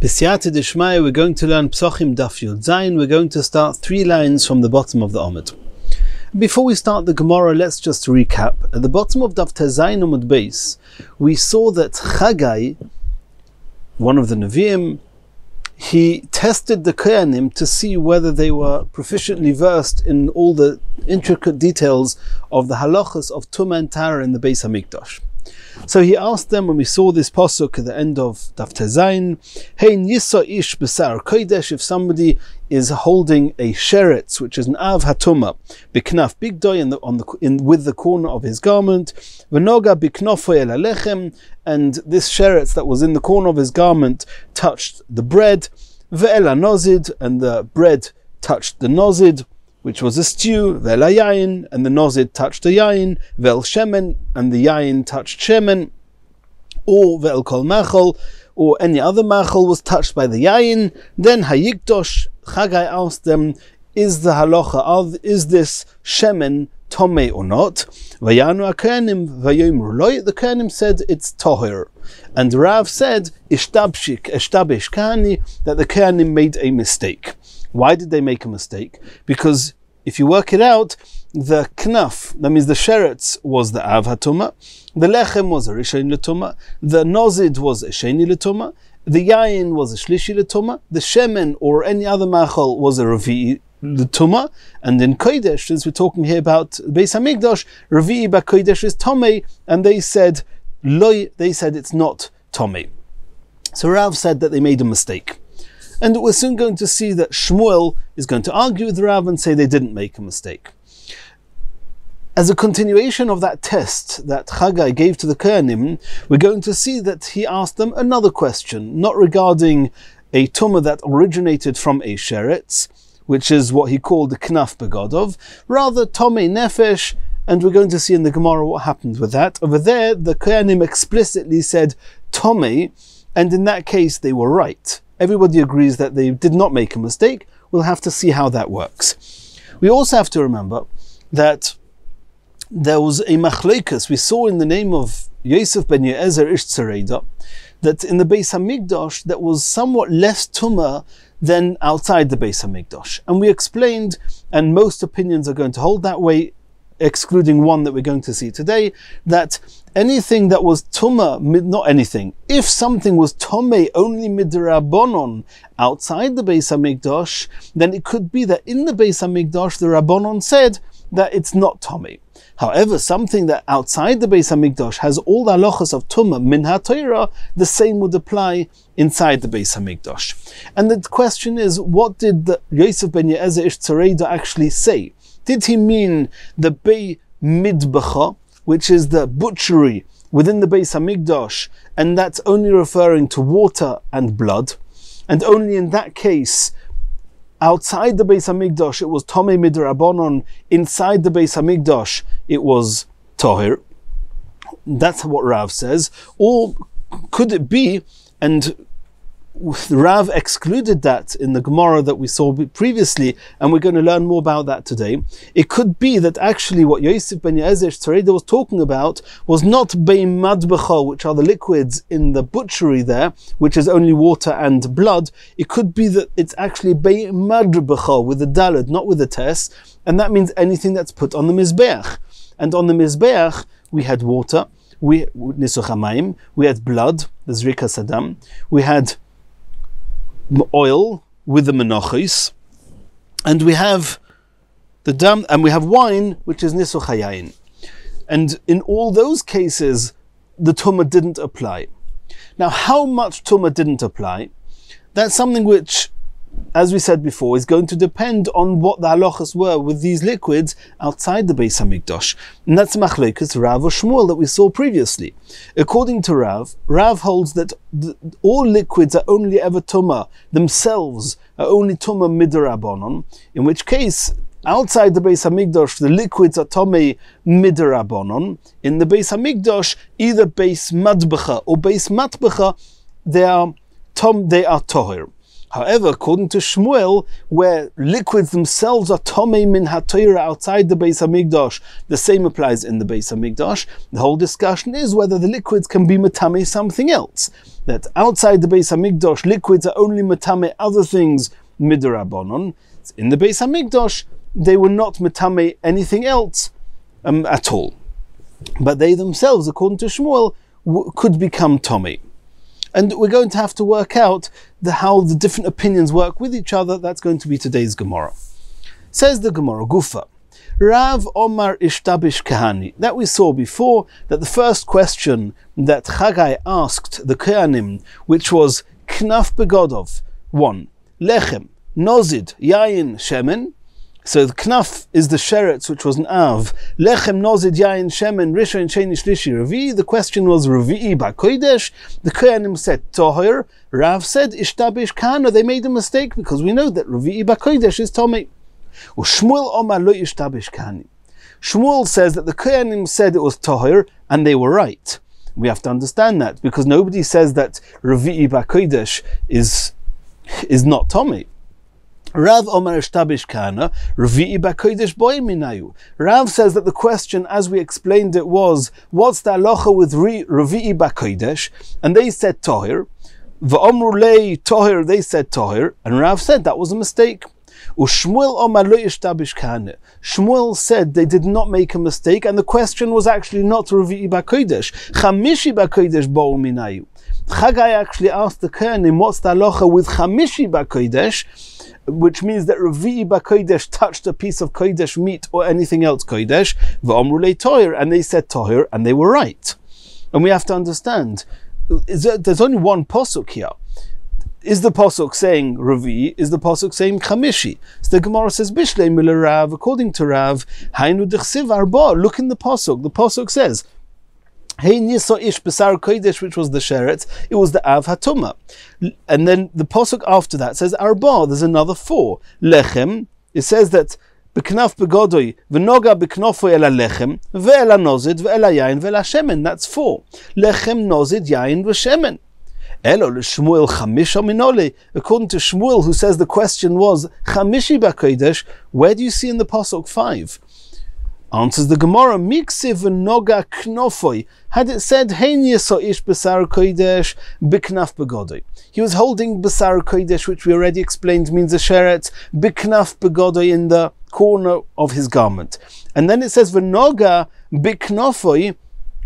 B'siyata d'shmaya, we're going to learn Pesachim Daf Yomi. We're going to start 3 lines from the bottom of the Amud. Before we start the Gemara, let's just recap. At the bottom of Daf Tezayin Amud Beis, we saw that Chagai, one of the Nevi'im, he tested the Kohanim to see whether they were proficiently versed in all the intricate details of the halachas of Tumah and Tara in the Beis HaMikdash. So he asked them, when we saw this pasuk at the end of Daf Tezayin, Hein Yisa Ish B'Sar Kodesh, if somebody is holding a sheretz, which is an av hatumah, biknaf bigdoy with the corner of his garment, v'noga biknofoy el alechem, and this sheretz that was in the corner of his garment touched the bread, ve'el nozid, and the bread touched the nozid, which was a stew, ve'el yayin, and the nozid touched the yayin, ve'el shemen, and the yayin touched shemen, or ve'el kol machol, or any other machol was touched by the yayin. Then hayikdosh, Chagai asked them, is the halacha, is this shemen tomei or not? Vayanu HaKohanim vayomru loy, the Kohanim said it's toher. And Rav said, ishtabish kahani, that the Kohanim made a mistake. Why did they make a mistake? Because if you work it out, the knaf, that means the sheretz, was the av hatumah, the lechem was a rishon l'tumah, the nozid was a sheni l'tumah, the yayin was a shlishi l'tumah, the shemen or any other machal was a revi'i l'tumah, and in kodesh, since we're talking here about Beis HaMikdash, revi'i b'kodesh is tomei, and they said loy, they said it's not tomei. So Rav said that they made a mistake. And we're soon going to see that Shmuel is going to argue with Rav and say they didn't make a mistake. As a continuation of that test that Chagai gave to the Kohanim, we're going to see that he asked them another question, not regarding a tumah that originated from a sheretz, which is what he called the knaf begodov, rather tomei nefesh, and we're going to see in the Gemara what happened with that. Over there, the Kohanim explicitly said tomei, and in that case they were right. Everybody agrees that they did not make a mistake. We'll have to see how that works. We also have to remember that there was a machlokas we saw in the name of Yosef ben Ye'ezer ish Tzareda, that in the Beis HaMikdash that was somewhat less tumah than outside the Beis HaMikdash. And we explained, and most opinions are going to hold that way, excluding one that we're going to see today, that anything that was tumah, not anything, if something was tomei only midrabanon outside the Beis HaMikdash, then it could be that in the Beis HaMikdash the Rabbanon said that it's not tomei. However, something that outside the Beis HaMikdash has all the halachas of tumah min ha-Torah, the same would apply inside the Beis HaMikdash. And the question is, what did the Yosef ben Ye'ezer ish Tzareda actually say? Did he mean the Bei Midbacha, which is the butchery within the Beis HaMikdash, and that's only referring to water and blood, and only in that case, outside the Beis HaMikdash it was Tomei Midrabanon, inside the Beis HaMikdash it was Toher? That's what Rav says. Or could it be, and Rav excluded that in the Gemara that we saw previously, and we're going to learn more about that today. It could be that actually what Yosef ben Ye'ezer Tzareda was talking about was not Bei Madbecha, which are the liquids in the butchery there, which is only water and blood. It could be that it's actually Bei Madbecha with the Daled, not with the Tes, and that means anything that's put on the Mizbeach. And on the Mizbeach we had water, we Nisuch HaMayim, we had blood, the Zrika Saddam, we had oil with the menachos, and we have the dam, and we have wine, which is nisuch hayayin. And in all those cases, the tumah didn't apply. Now, how much tumah didn't apply? That's something which, as we said before, is going to depend on what the halachas were with these liquids outside the Beis HaMikdash. And that's machlokas Rav or Shmuel that we saw previously. According to Rav, Rav holds that all liquids are only ever tumah, themselves are only tumah midrabanon, in which case, outside the Beis HaMikdash, the liquids are tomei midrabanon. In the Beis HaMikdash, either Beis Madbecha or Beis Matbecha, they are toher. However, according to Shmuel, where liquids themselves are tomei min ha'torah outside the Beis Hamikdash, the same applies in the Beis Hamikdash. The whole discussion is whether the liquids can be matame something else. That outside the Beis Hamikdash, liquids are only matame other things midrabanon. In the Beis Hamikdash, they were not matame anything else at all. But they themselves, according to Shmuel, could become tomei. And we're going to have to work out how the different opinions work with each other. That's going to be today's Gemara. Says the Gemara, Gufa, Rav Omar Ishtabish Kahani. That we saw before, that the first question that Chagai asked the Kohanim, which was Knaf Begodov, 1, Lechem, Nozid, Yayin, Shemen. So the knaf is the sheretz, which was an av. Lechem, nozid, yayin, shemen, rishon, sheni, shlishi, revi. The question was revi'i ba'kodesh. The kohanim said toher. Rav said ishtabish kana. They made a mistake because we know that revi'i ba'kodesh is tomei. Shmuel omar lo ishtabish kani. Shmuel says that the kohanim said it was toher and they were right. We have to understand that because nobody says that revi'i ba'kodesh is not tomei. Rav Omar Ishtabish Kana, Revi'i B'Kodesh Boi Minayu. Rav says that the question, as we explained it, was, what's the halacha with Revi'i B'Kodesh? And they said Tohir. V'omru lei Tohir, they said Tohir. And Rav said that was a mistake. Ushmuel Omar Lo Ishtabish Kana. Shmuel said they did not make a mistake, and the question was actually not Revi'i B'Kodesh. Chamishi B'Kodesh Boi Minayu. Chagai actually asked the Kohanim, what's the halacha with Chamishi B'Kodesh? Which means that Revi'i B'Kodesh touched a piece of Kodesh meat or anything else Kodesh, V'omru lei Tohir, and they said Tohir, and they were right. And we have to understand, there's only one pasuk here. Is the pasuk saying Revi'i? Is the pasuk saying Chamishi? So the Gemara says, Bishlei mila Rav, according to Rav, Hainu d'chsiv arba, look in the pasuk. The pasuk says, Hey Niso Ish Besar Kodesh, which was the Sheretz, it was the Av Hatuma. And then the Pasuk after that says Arba, there's another 4. Lechem, it says that Beknaf Begodoi, V'noga Beknofoi Ela Lechem, Ve'ela Nozid, Ve'ela Yain, Ve'ela Shemen, that's 4. Lechem, Nozid, Yain, Ve'Shemen. Elo Shmuel Chamisha Minole. According to Shmuel, who says the question was Chamishi B'Kodesh, where do you see in the Pasuk 5? Answers the Gemara, Miksiv Noga Knofoi. Had it said, Hein Yeso Ish Besar Kodesh Biknaf Begodoi. He was holding Besar Kodesh, which we already explained means a sheret, Biknaf Begodoi, in the corner of his garment. And then it says, V'noga Biknofoi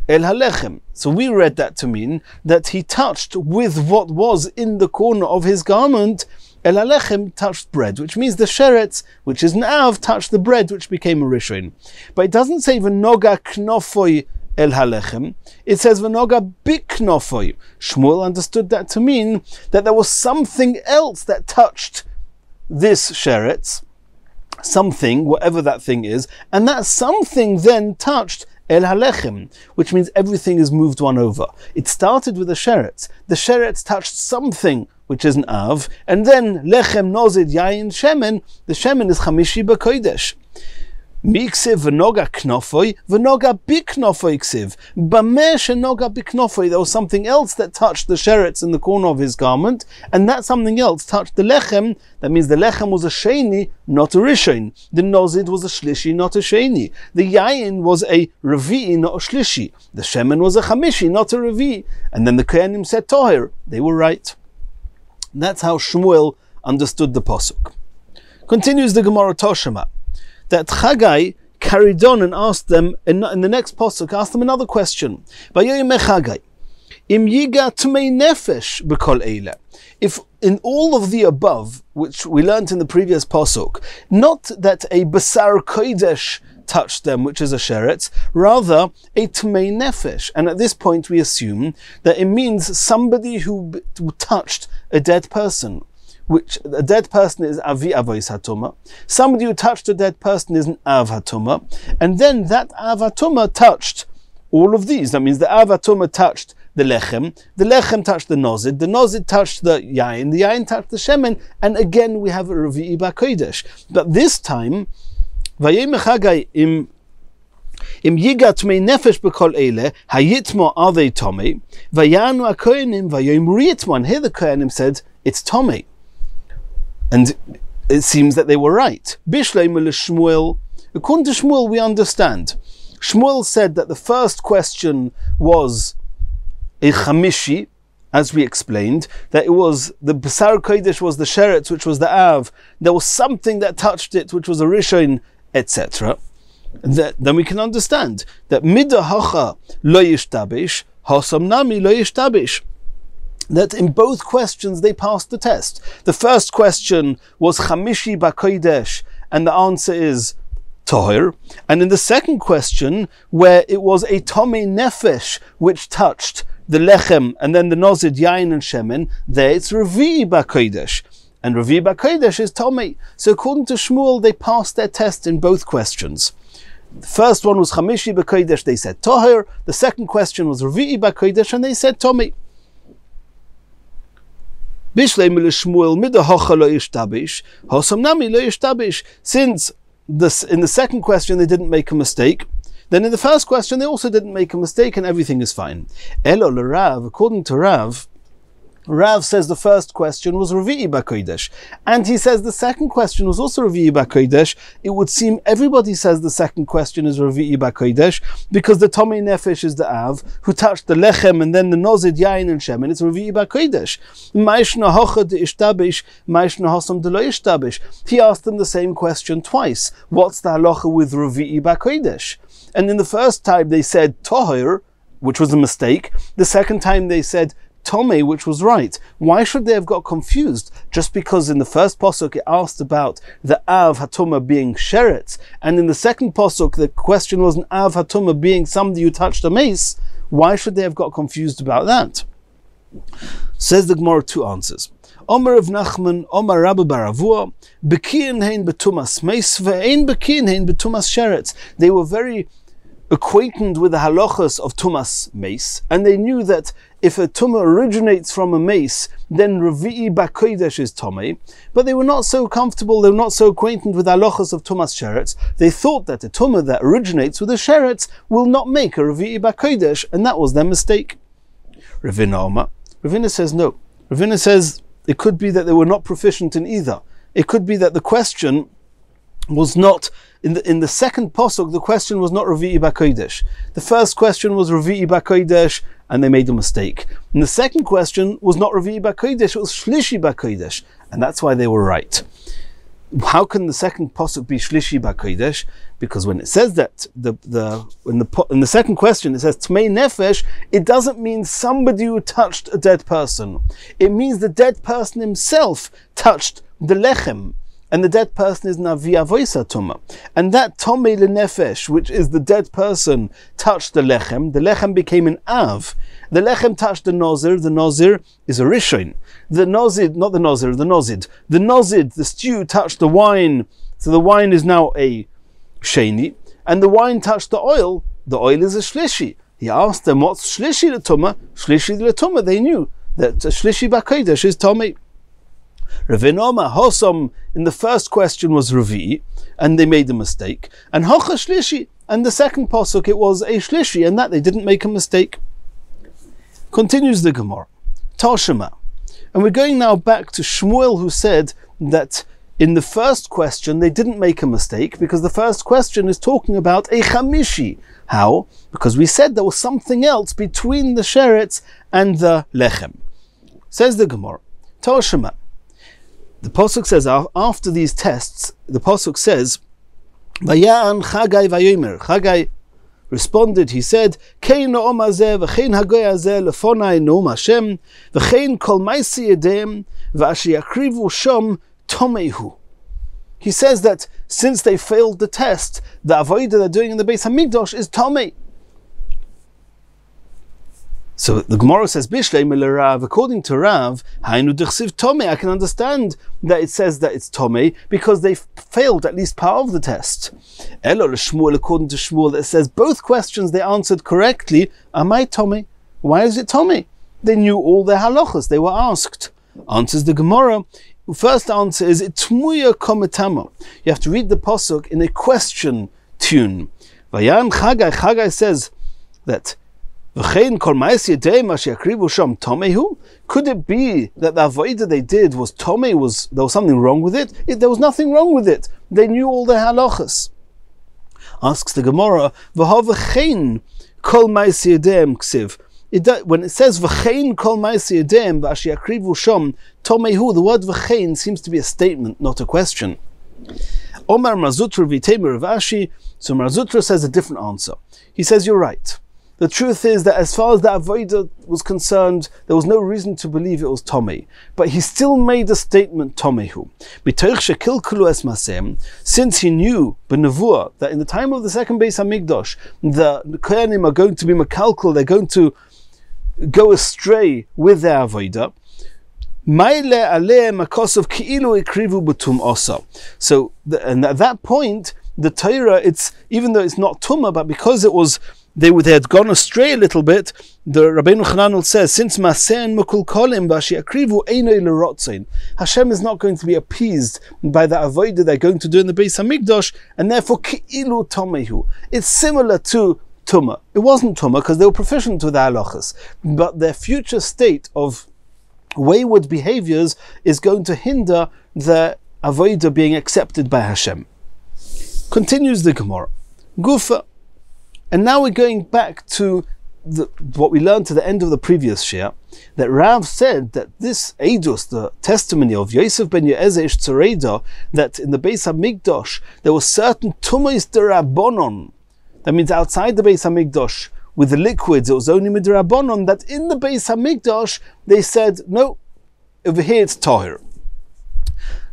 El Halechem. So we read that to mean that he touched with what was in the corner of his garment. El Halechem touched bread, which means the sheretz, which is an av, touched the bread, which became a rishon. But it doesn't say v'noga knofoi el halechem. It says v'noga biknofoi. Shmuel understood that to mean that there was something else that touched this sheretz, something, whatever that thing is, and that something then touched El Halechem, which means everything is moved one over. It started with the sheretz. The sheretz touched something, which is an av, and then Lechem, Nozid, Yain, Shemen, the Shemen is Chamishi B'Kodesh. Miksiv v'noga knofoi, v'noga biknofoi ksiv. B'meh shenoga biknofoi, there was something else that touched the sheretz in the corner of his garment, and that something else touched the lechem. That means the lechem was a sheni, not a rishon. The nozid was a shlishi, not a sheni. The yayin was a revi'i, not a shlishi. The shemen was a chamishi, not a revi'i. And then the kohanim said toher. They were right. And that's how Shmuel understood the pasuk. Continues the Gemara Toshima, that Chagai carried on and asked them, in the next pasuk, asked them another question. Chagai, im yiga tmei nefesh b'kol eila. If in all of the above, which we learnt in the previous pasuk, not that a basar kodesh touched them, which is a sheretz, rather a tmei nefesh. And at this point we assume that it means somebody who touched a dead person, which a dead person is avi avois hatuma. Somebody who touched a dead person is an av hatuma, and then that av hatuma touched all of these. That means the av hatuma touched the lechem touched the nozid touched the yain touched the shemen, and again we have a revi'i b'kodesh. But this time, vayem chagai im yiga tmei nefesh b'kol eile hayitmo avei tomei vayanu akoyanim vayom rietman. Here the koyanim said it's tomei. And it seems that they were right. Bishleim Shmuel. According to Shmuel, we understand. Shmuel said that the first question was a chamishi, as we explained, that it was the Basar Kodesh was the Sheretz, which was the Av. There was something that touched it, which was a Rishon, etc. Then we can understand that Midah Hacha lo yishtabish, Hasam Nami lo yishtabish. That in both questions they passed the test. The first question was Chamishi Bakodesh, and the answer is Tohir. And in the second question, where it was a Tomei Nefesh which touched the Lechem and then the Nozid, Yain and Shemen, there it's Revi'i Bakodesh. And Revi'i Bakodesh is Tomei. So according to Shmuel, they passed their test in both questions. The first one was Chamishi Bakodesh, they said Tohir. The second question was Revi'i Bakodesh, and they said Tomei. Since in the second question they didn't make a mistake, then in the first question they also didn't make a mistake and everything is fine. Elo l'Rav, according to Rav says the first question was Revi'i Bakodesh, and he says the second question was also Revi'i Bakodesh. It would seem everybody says the second question is Revi'i Bakodesh because the Tomei Nefesh is the Av who touched the Lechem and then the Nozid, Yain and Shemen. It's Revi'i Bakodesh. Ma'ishna hocha de ishtabish, ma'ishna hosam de lo ishtabish. He asked them the same question twice. What's the halacha with Revi'i Bakodesh? And in the first time they said Tohir, which was a mistake. The second time they said Tomei, which was right. Why should they have got confused? Just because in the first pasuk it asked about the Av Hatuma being Sheretz, and in the second pasuk the question was an Av Hatuma being somebody who touched a mace. Why should they have got confused about that? Says the Gemara, two answers. Omer of Nachman, Omer Rabbi Baravua, Bekiin hein betumas mace, ve'ein bekiin hein betumas Sheretz. They were very acquainted with the halachas of tumas mace, and they knew that if a tumah originates from a mace, then Revi'i Bakodesh is Tomei. But they were not so comfortable, they were not so acquainted with halachas of tumas sheretz. They thought that a tumah that originates with a sheretz will not make a Revi'i Bakodesh, and that was their mistake. Ravina says no. Ravina says it could be that they were not proficient in either. It could be that the question was not in the second pasuk. The question was not Revi'i Bakodesh. The first question was Revi'i Bakodesh, and they made a mistake. And the second question was not Revi'i Bakodesh; it was Shlishi Bakodesh, and that's why they were right. How can the second pasuk be Shlishi Bakodesh? Because when it says that in the second question it says Tmei Nefesh, it doesn't mean somebody who touched a dead person. It means the dead person himself touched the lechem. And the dead person is Navi Avoisa Tuma. And that Tomei Lenefesh, which is the dead person, touched the lechem became an Av. The lechem touched the Nozir is a Rishon. The Nozid, the stew touched the wine, so the wine is now a Sheni. And the wine touched the oil is a Shlishi. He asked them, what's Shlishi L'Tuma? Shlishi L'Tuma, they knew that Shlishi Bakodesh is Tomei. Revinoma Hosom in the first question was Revi'i, and they made a mistake. And Hocha Shlishi, and the second pasuk it was a Shlishi, and that they didn't make a mistake. Continues the Gemara. Toshima. And we're going now back to Shmuel, who said that in the first question they didn't make a mistake because the first question is talking about a Chamishi. How? Because we said there was something else between the Sheretz and the Lechem. Says the Gemara. Toshima. The pasuk says after these tests, the pasuk says, "Vaya'an Chagai vayomer." Chagai responded. He said, "Kein no'om hazeh v'chein hagoy hazeh lefonai no'om Hashem v'chein kol ma'aseh yedem v'asher yakrivu shom tomeihu." He says that since they failed the test, the avodah they're doing in the Beis Hamikdash is tomei. So the Gemara says, Bishleim Rav, according to Rav, Hainu Dechsiv Tomei. I can understand that it says that it's Tomei because they failed at least part of the test. Elo Shmuel, according to Shmuel, that says both questions they answered correctly. Am I Tomei? Why is it Tomei? They knew all their halachas. They were asked. Answers the Gemara. First answer is Itmuya Kometama. You have to read the pasuk in a question tune. Vayan Chagai. Chagai says that Could it be that the avodah they did was tomei, there was something wrong with it? There was nothing wrong with it. They knew all the halachas. Asks the Gemara, when it says v'chein kol ma'aseh yedem v'asher yakrivu sham tomehu, the word v'chein seems to be a statement, not a question. Omar Marzutra v'teimer Rav Ashi. So Marzutra says a different answer. He says, you're right. The truth is that as far as the avodah was concerned, there was no reason to believe it was tomei. But he still made a statement, tomehu. Since he knew b'nevuah that in the time of the second Beis Hamikdash, the Kohanim are going to be makalkal, they're going to go astray with their avodah. So, and at that point, the Torah, it's even though it's not tumah, but because it was they had gone astray a little bit, the Rabbeinu Chananel says, since Masen Mukul Kolim Bashi Akrivu Einoi Lerotzein, Hashem is not going to be appeased by the avodah they're going to do in the Beis Hamikdash, and therefore Ki'ilu Tomehu. It's similar to Tumah. It wasn't Tumah because they were proficient with the halachas, but their future state of wayward behaviors is going to hinder the avodah being accepted by Hashem. Continues the Gemara. Gufa. And now we're going back to what we learned to the end of the previous shiur, that Rav said that this Eidos, the testimony of Yosef ben Ye'ezeh Ish Tzoreda, that in the Beis Hamikdash there were certain tumas derabonon. That means outside the Beis Hamikdash, with the liquids, it was only midrabanon, that in the Beis Hamikdash they said, no, over here it's tahir.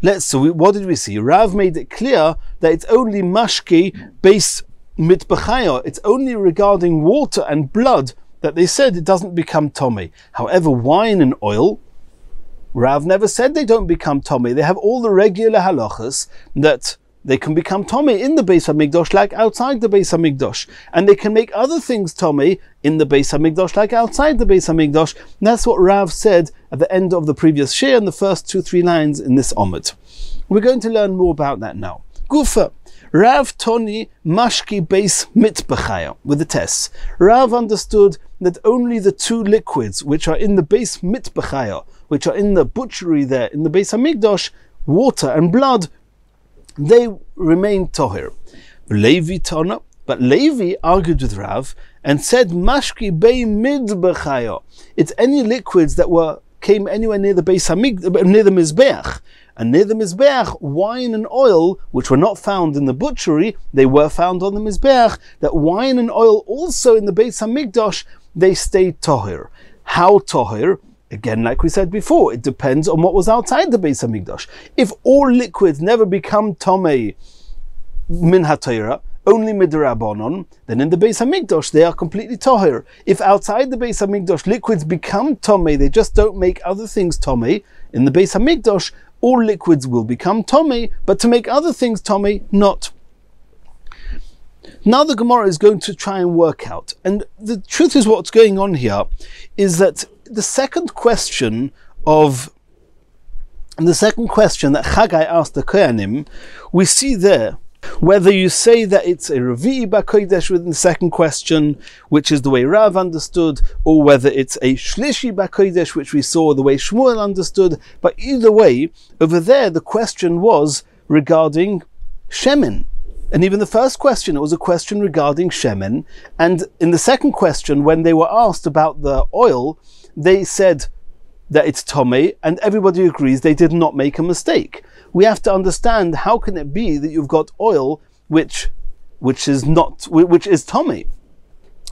What did we see? Rav made it clear that it's only mashki Beis mitbachaya. It's only regarding water and blood that they said it doesn't become tomei. However, wine and oil, Rav never said they don't become tomei. They have all the regular halachas that they can become tomei in the Beis Hamikdash like outside the Beis Hamikdash, and they can make other things tomei in the Beis Hamikdash like outside the Beis Hamikdash. And that's what Rav said at the end of the previous shiur in the first 2-3 lines in this omid. We're going to learn more about that now. Gufa. Rav Toni Mashki Beis Mitbachaya, with the tests. Rav understood that only the two liquids which are in the Beis Mitbachaya, which are in the butchery there, in the Beis Hamikdash, water and blood, they remain tohir. Levi Tana, but Levi argued with Rav and said Mashki Bei Midbachaya. It's any liquids that came anywhere near the Beis Hamikdash, near the Mizbeach. And near the Mizbeach, wine and oil, which were not found in the butchery, they were found on the Mizbeach, that wine and oil also in the Beis Hamikdash, they stayed tohir. How tohir? Again, like we said before, it depends on what was outside the Beis Hamikdash. If all liquids never become tomei min haTorah, only midrabanon, then in the Beis Hamikdash they are completely tohir. If outside the Beis Hamikdash liquids become tomei, they just don't make other things tomei, in the Beis Hamikdash all liquids will become tomei, but to make other things tomei, not. Now the Gemara is going to try and work out, and the truth is what's going on here is that the second question that Chagai asked the Kohanim, we see there, whether you say that it's a Revi'i B'Kodesh within the second question, which is the way Rav understood, or whether it's a Shlishi B'Kodesh, which we saw the way Shmuel understood, but either way, over there the question was regarding Shemen. And even the first question, it was a question regarding Shemen, and in the second question, when they were asked about the oil, they said that it's tomei, and everybody agrees they did not make a mistake. We have to understand, how can it be that you've got oil which is tomei?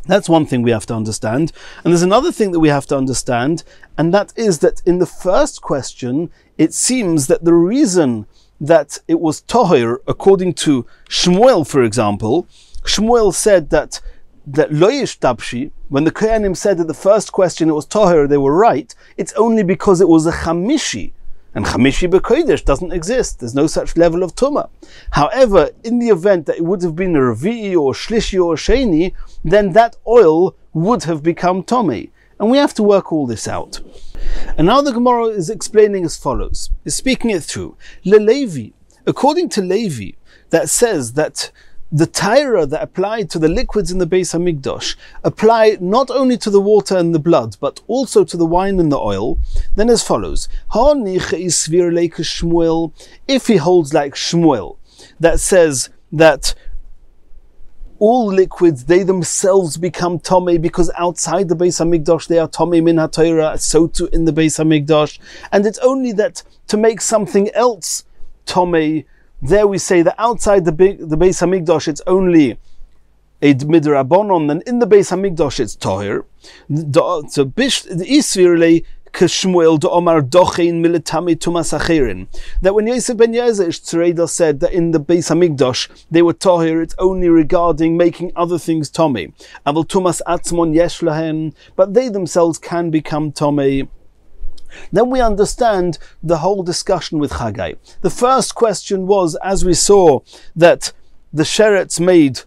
That's one thing we have to understand. And there's another thing that we have to understand, and that is that in the first question, it seems that the reason that it was tohir, according to Shmuel, for example, Shmuel said that lo yishtabshi, when the Kohanim said that the first question it was tohir, they were right, it's only because it was a chamishi, and chamishi b'kodesh doesn't exist. There's no such level of tumah. However, in the event that it would have been a revi'i or shlishi or sheni, then that oil would have become tomei. And we have to work all this out. And now the Gemara is explaining as follows, is speaking it through. Levi, according to Levi, that says that the taira that applied to the liquids in the Beis Hamikdash apply not only to the water and the blood, but also to the wine and the oil, then as follows. If he holds like Shmuel, that says that all liquids, they themselves become Tomei, because outside the Beis Hamikdash they are Tomei min HaTorah, so too in the Beis Hamikdash, and it's only that to make something else Tomei, there we say that outside the Beis Hamikdash it's only a midrabanon, and in the Beis Hamikdash it's Tohir. So the Isvirle Keshmuel do Omar Dochein Militami Tumas Acherin. That when Yosef ben Yezer Tzreida said that in the Beis Hamikdash they were Tohir, it's only regarding making other things Tomei. Aval Tumas Atzmon Yesh Lahen, but they themselves can become Tomei. Then we understand the whole discussion with Chagai. The first question was, as we saw, that the sheretz made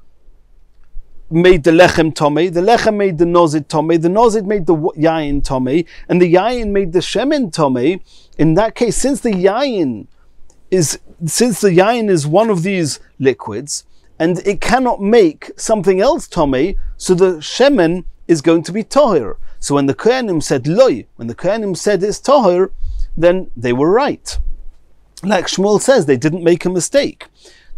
the lechem tomei, the lechem made the nozid tomei, the nozid made the yayin tomei, and the yayin made the shemen tomei. In that case, since the yayin is one of these liquids, and it cannot make something else tomei, so the shemen is going to be tohir. So when the Kohanim said loy, when the Kohanim said it's tohir, then they were right. Like Shmuel says, they didn't make a mistake.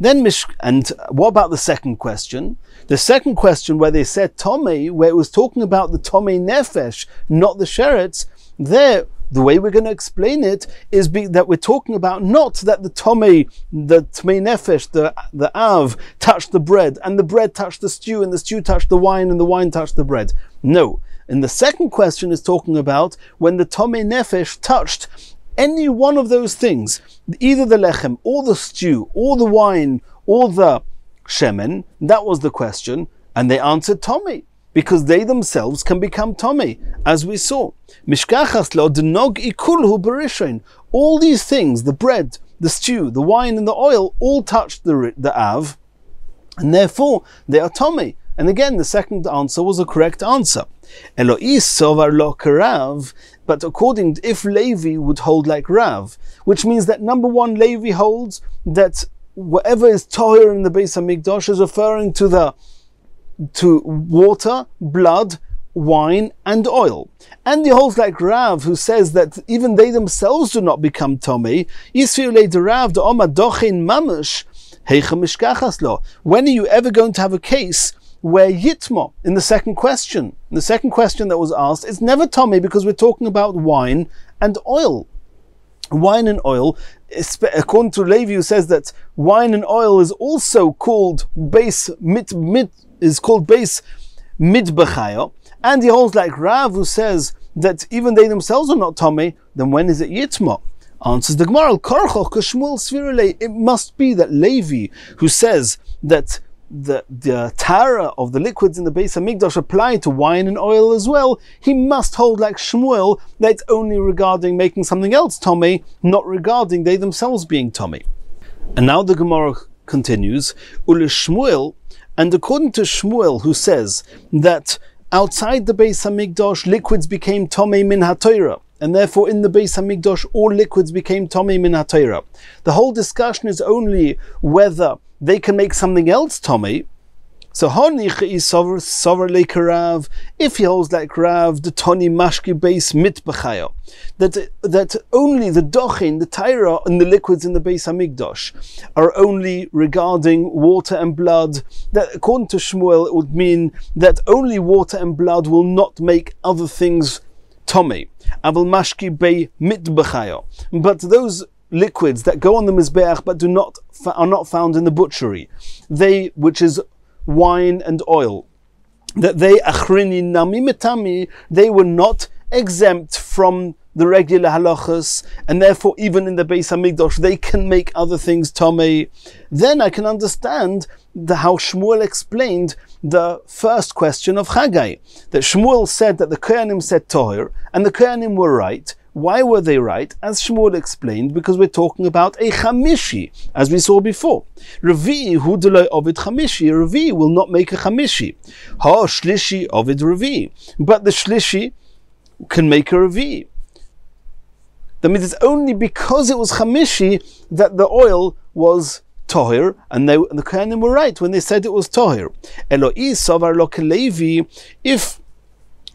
And what about the second question? The second question where they said tomei, where it was talking about the tomei nefesh, not the sheretz, there, the way we're going to explain it is that we're talking about not that the tomei nefesh, the av, touched the bread, and the bread touched the stew, and the stew touched the wine, and the wine touched the bread. No. And the second question is talking about when the tomei nefesh touched any one of those things, either the lechem, or the stew, or the wine, or the shemen. That was the question, and they answered tomei, because they themselves can become tomei, as we saw. Mishkachas lo denog ikulhu berishain. All these things, the bread, the stew, the wine, and the oil, all touched the av, and therefore they are tomei. And again, the second answer was a correct answer. Elois sovar lo karav, but if Levi would hold like Rav, which means that number one, Levi holds that whatever is tohir in the Beis Hamikdash is referring to water, blood, wine, and oil. And he holds like Rav, who says that even they themselves do not become tomei. Yisfiu le Rav de Omar dochin mamash heicha mishkachas lo. When are you ever going to have a case where Yitmo, in the second question that was asked, it's never tomei, because we're talking about wine and oil. Wine and oil, according to Levi, who says that wine and oil is also called base midbechayo, and he holds like Rav, who says that even they themselves are not tomei. Then when is it Yitmo? Answers the Gemara, it must be that Levi, who says that the tara of the liquids in the Beis Hamikdash apply to wine and oil as well, he must hold like Shmuel that it's only regarding making something else tomei, not regarding they themselves being tomei. And now the Gemara continues, Ule Shmuel, and according to Shmuel, who says that outside the Beis Hamikdash liquids became tomei min HaTorah, and therefore in the Beis Hamikdash all liquids became tomei min HaTorah. The whole discussion is only whether they can make something else tomei. So Honicha is sover like Rav, if he holds like Rav, the Toni Mashki base mitbechayo, that only the dochin, the taira, and the liquids in the Beis Hamikdash are only regarding water and blood. That according to Shmuel, it would mean that only water and blood will not make other things tomei. Aval mashki bei mitbechayo, but those liquids that go on the mizbeach but are not found in the butchery, which is wine and oil, that they achrini nami metami, they were not exempt from the regular halachas, and therefore even in the Beis Hamikdash they can make other things tomei. Then I can understand how Shmuel explained the first question of Chagai, that Shmuel said that the Kohanim said tohir, and the Kohanim were right. Why were they right? As Shmuel explained, because we're talking about a chamishi, as we saw before. Revi hu deloi ovid chamishi. Revi will not make a chamishi. Ha shlishi ovid revi. But the shlishi can make a revi. That means it's only because it was chamishi that the oil was tohir, and the Kohanim were right when they said it was tohir. Eloi savar lo Levi, if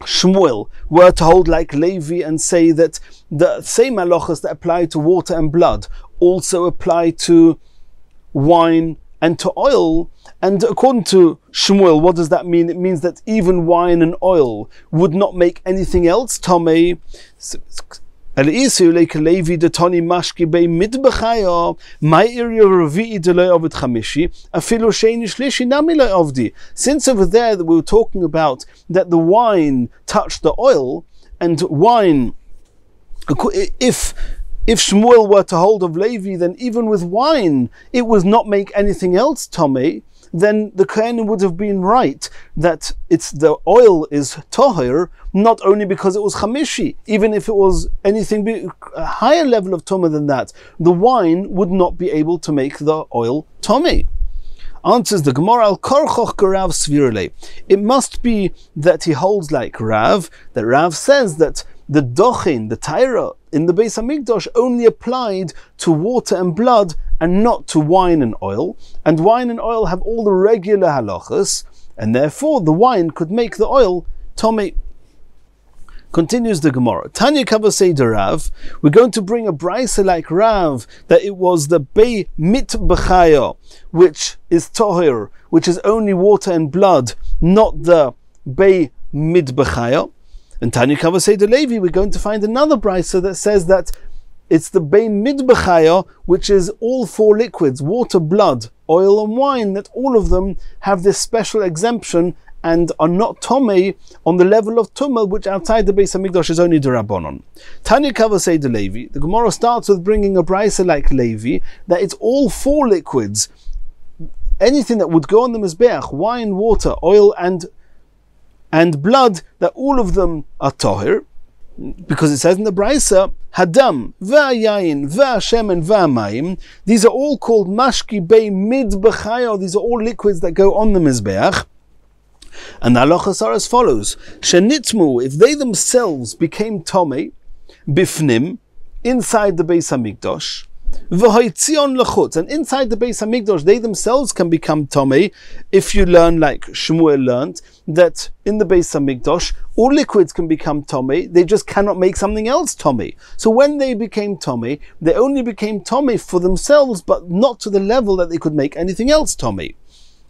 Shmuel were to hold like Levi and say that the same halachas that apply to water and blood also apply to wine and to oil, and according to Shmuel, what does that mean? It means that even wine and oil would not make anything else tomei. Now lochas since over there that we were talking about that the wine touched the oil, and wine, if Shmuel were to hold of Levi, then even with wine it would not make anything else tomei, then the Kohanim would have been right that the oil is tohir, not only because it was chamishi, even if it was anything a higher level of tumah than that, the wine would not be able to make the oil tomei. Answers the Gemara, al korchoch karav svirle. It must be that he holds like Rav, that Rav says that the dochin, the taira in the Beis Hamikdash only applied to water and blood and not to wine and oil, and wine and oil have all the regular halachas, and therefore the wine could make the oil tomei. Continues the Gemara. Tanya Kavasei de Rav. We're going to bring a brisa like Rav that it was the Bei Mit B'chaya, which is tohir, which is only water and blood, not the Bei Mid B'chaya. And Tanya Kavasei de Levi, we're going to find another brisa that says that it's the Bei Mid B'chaya, which is all four liquids, water, blood, oil and wine, that all of them have this special exemption and are not tomei on the level of tumah, which outside the Beis Hamikdash is only d'Rabbanon. Tanya Kavasei de Levi. The Gemara starts with bringing a brisa like Levi, that it's all four liquids, anything that would go on the mizbeach, wine, water, oil, and blood, that all of them are tohir, because it says in the brisa, hadam, va'yayin, va'shemen, va'mayim. These are all called mashki bei mid b'chayo. These are all liquids that go on the mizbeach. And the halachas are as follows: Shenitmu, if they themselves became tomei, bifnim, inside the Beis Hamikdash, v'hoitzion lechutz, and inside the Beis Hamikdash they themselves can become tomei. If you learn like Shmuel learned, that in the Beis Hamikdash all liquids can become tomei, they just cannot make something else tomei. So when they became tomei, they only became tomei for themselves, but not to the level that they could make anything else tomei.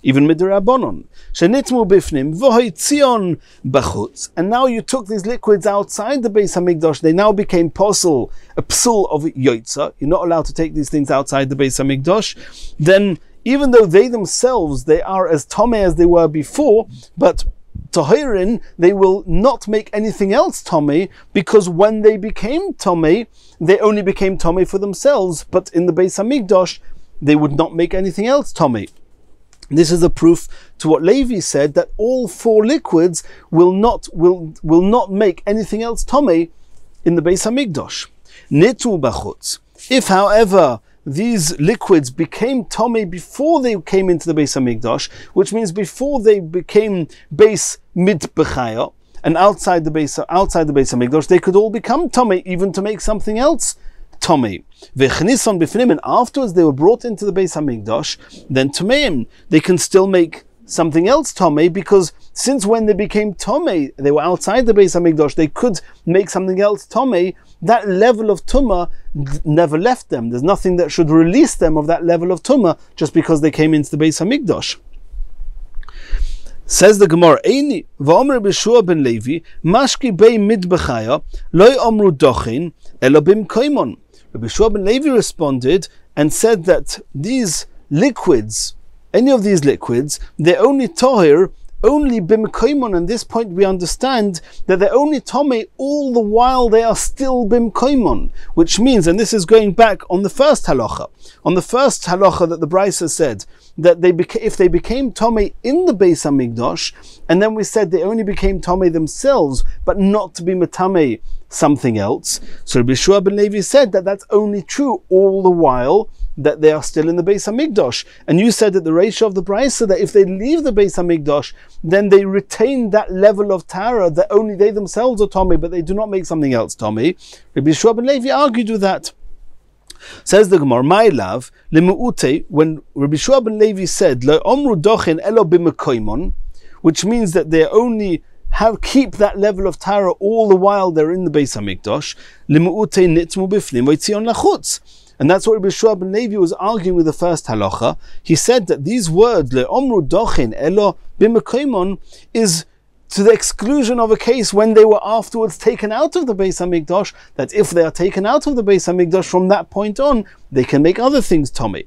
Even midrabanon, shenitmu bifnim v'hoitzion b'chutz, and now you took these liquids outside the Beis Hamikdash. They now became a psul of yoitza. You're not allowed to take these things outside the Beis Hamikdash. Then, even though they themselves they are as tomei as they were before, but tohirin, they will not make anything else tomei, because when they became tomei, they only became tomei for themselves. But in the Beis Hamikdash, they would not make anything else tomei. This is a proof to what Levi said, that all four liquids will not make anything else tomei in the Beis Hamikdash. Nitu b'chutz. If, however, these liquids became tomei before they came into the Beis Hamikdash, which means before they became Beis Mid B'chaya, and outside the Beis Hamikdash, they could all become tomei, even to make something else tomei. V'chnisan b'fnim, and afterwards they were brought into the Beis Hamikdash, then tomeim, they can still make something else tomei, because since when they became tomei, they were outside the Beis Hamikdash, they could make something else tomei. That level of tumah never left them. There's nothing that should release them of that level of tumah just because they came into the Beis Hamikdash. Says the Gemara, Eini v'omer b'Shua ben Levi mashki bei mid b'chaya loy omru dochin elo b'mkoimon. Rabbi Shua ben Levi responded and said that these liquids, any of these liquids, they're only tohir, only bimkoimon. And this point we understand that they're only tomei all the while they are still bimkoimon, which means, and this is going back on the first halacha that the Brisa said, that if they became tomei in the Beis Hamikdash, and then we said they only became tomei themselves, but not to be metamei something else. So Rabbi Shua ben Levi said that that's only true all the while that they are still in the Beis Hamikdash. And you said that the ratio of the Brisa, that if they leave the Beis Hamikdash, then they retain that level of Tara, that only they themselves are tomei, but they do not make something else tomei. Rabbi Shua ben Levi argued with that. Says the Gemara, my love, lemuute, when Rabbi Shua ben Levi said, lo omru dochin elo b'mekoimon, which means that they only keep that level of Tara all the while they're in the Beis HaMikdash, lemuute nitmu bifnim v'yitzion lachutz. And that's what Rabbi Shua ben Levi was arguing with the first halacha. He said that these words, le omru dochin elo b'mekoimon, is to the exclusion of a case when they were afterwards taken out of the Beis HaMikdash, that if they are taken out of the Beis HaMikdash from that point on, they can make other things tomei.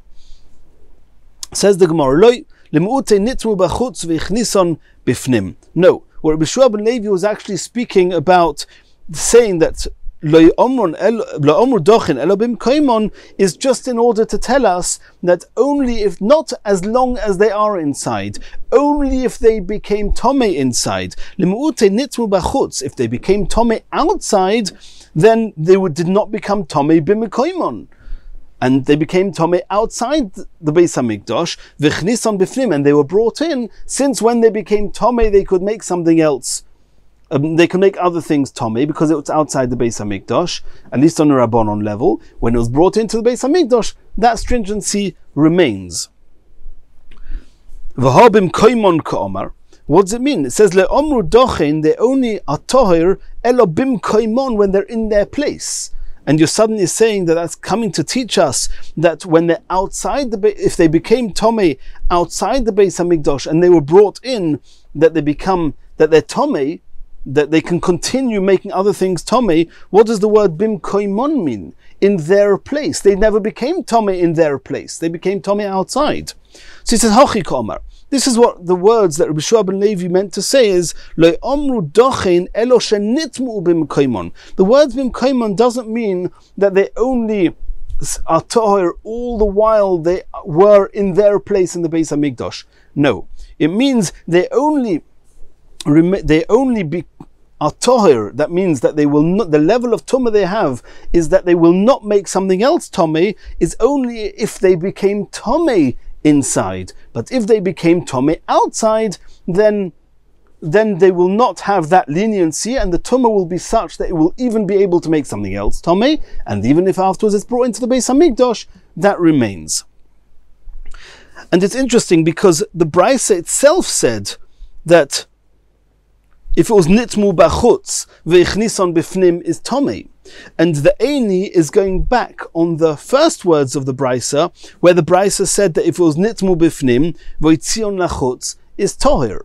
Says the Gemara, Loi, lemuute nitmu b'chutz v'ichnison bifnim. No, what Rabbi Shua ben Levi was actually speaking about, saying that Lo omru dochin elo b'mekoimon is just in order to tell us that only if, not as long as they are inside, only if they became tomei inside. Lemuute nitmu b'chutz, if they became tomei outside, then they did not become tomei b'mekoimon. And they became tomei outside the Beis HaMikdash, v'chnison b'fnim, and they were brought in, since when they became tomei they could make something else. They can make other things tomei because it was outside the Beis HaMikdash, at least on a Rabbanon level. When it was brought into the Beis HaMikdash, that stringency remains. V'habim koimon ka'omar. What does it mean? It says le'omru dochen, they only are tohir elo bim koimon, when they're in their place. And you're suddenly saying that that's coming to teach us that when they're outside if they became tomei outside the Beis HaMikdash and they were brought in, that they're tomei, that they can continue making other things tomei. What does the word bim koimon mean? In their place. They never became tomei in their place. They became tomei outside. So he says, Hachi komer. This is what the words that Rabbi Shua ben Levi meant to say is, Lo omru dochen elo shenitmu bim koimon. The words bim koimon doesn't mean that they only are toher all the while they were in their place in the Beis HaMikdash. No. It means they only be are tohir. That means that they will not, the level of tumah they have is that they will not make something else tomei, is only if they became tomei inside. But if they became tomei outside, then they will not have that leniency, and the tumah will be such that it will even be able to make something else tomei, and even if afterwards it's brought into the Beis HaMikdash, that remains. And it's interesting because the Brisa itself said that if it was nitmu b'chutz v'ichnison b'fnim is tomei, and the Eini is going back on the first words of the Brisa, where the Brisa said that if it was nitmu b'fnim v'itzion lachutz is tohir.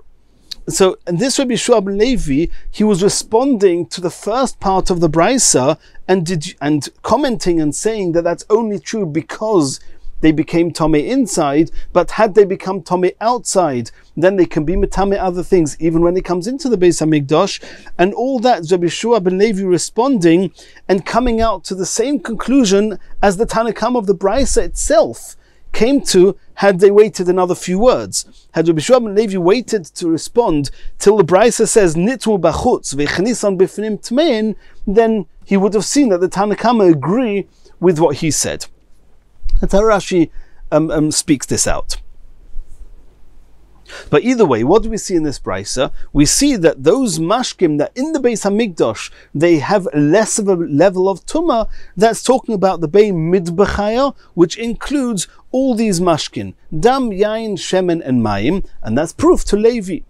So, and this Rabbi Shua ben Levi, he was responding to the first part of the Brisa and commenting and saying that that's only true because they became tomei inside, but had they become tomei outside, then they can be metame other things, even when it comes into the Beis HaMikdash. And all that, Rabbi Shua ben Levi responding and coming out to the same conclusion as the Tanakam of the Brisa itself came to, had they waited another few words. Had Rabbi Shua ben Levi waited to respond till the Brisa says nitmu b'chutz v'chnisan b'fnim tmein, then he would have seen that the Tanakama agree with what he said. That's how Rashi speaks this out. But either way, what do we see in this brisa? We see that those mashkim that in the Beis HaMikdash they have less of a level of tumah. That's talking about the Bei Midbechaya, which includes all these mashkin, dam, yain, shemen, and mayim, and that's proof to Levi.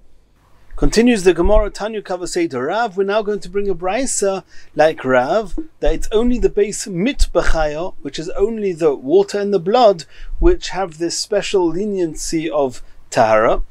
Continues the Gemara, Tanya Kavaseta Rav. We're now going to bring a brisa like Rav, that it's only the base mitbechaya, which is only the water and the blood, which have this special leniency of tahara.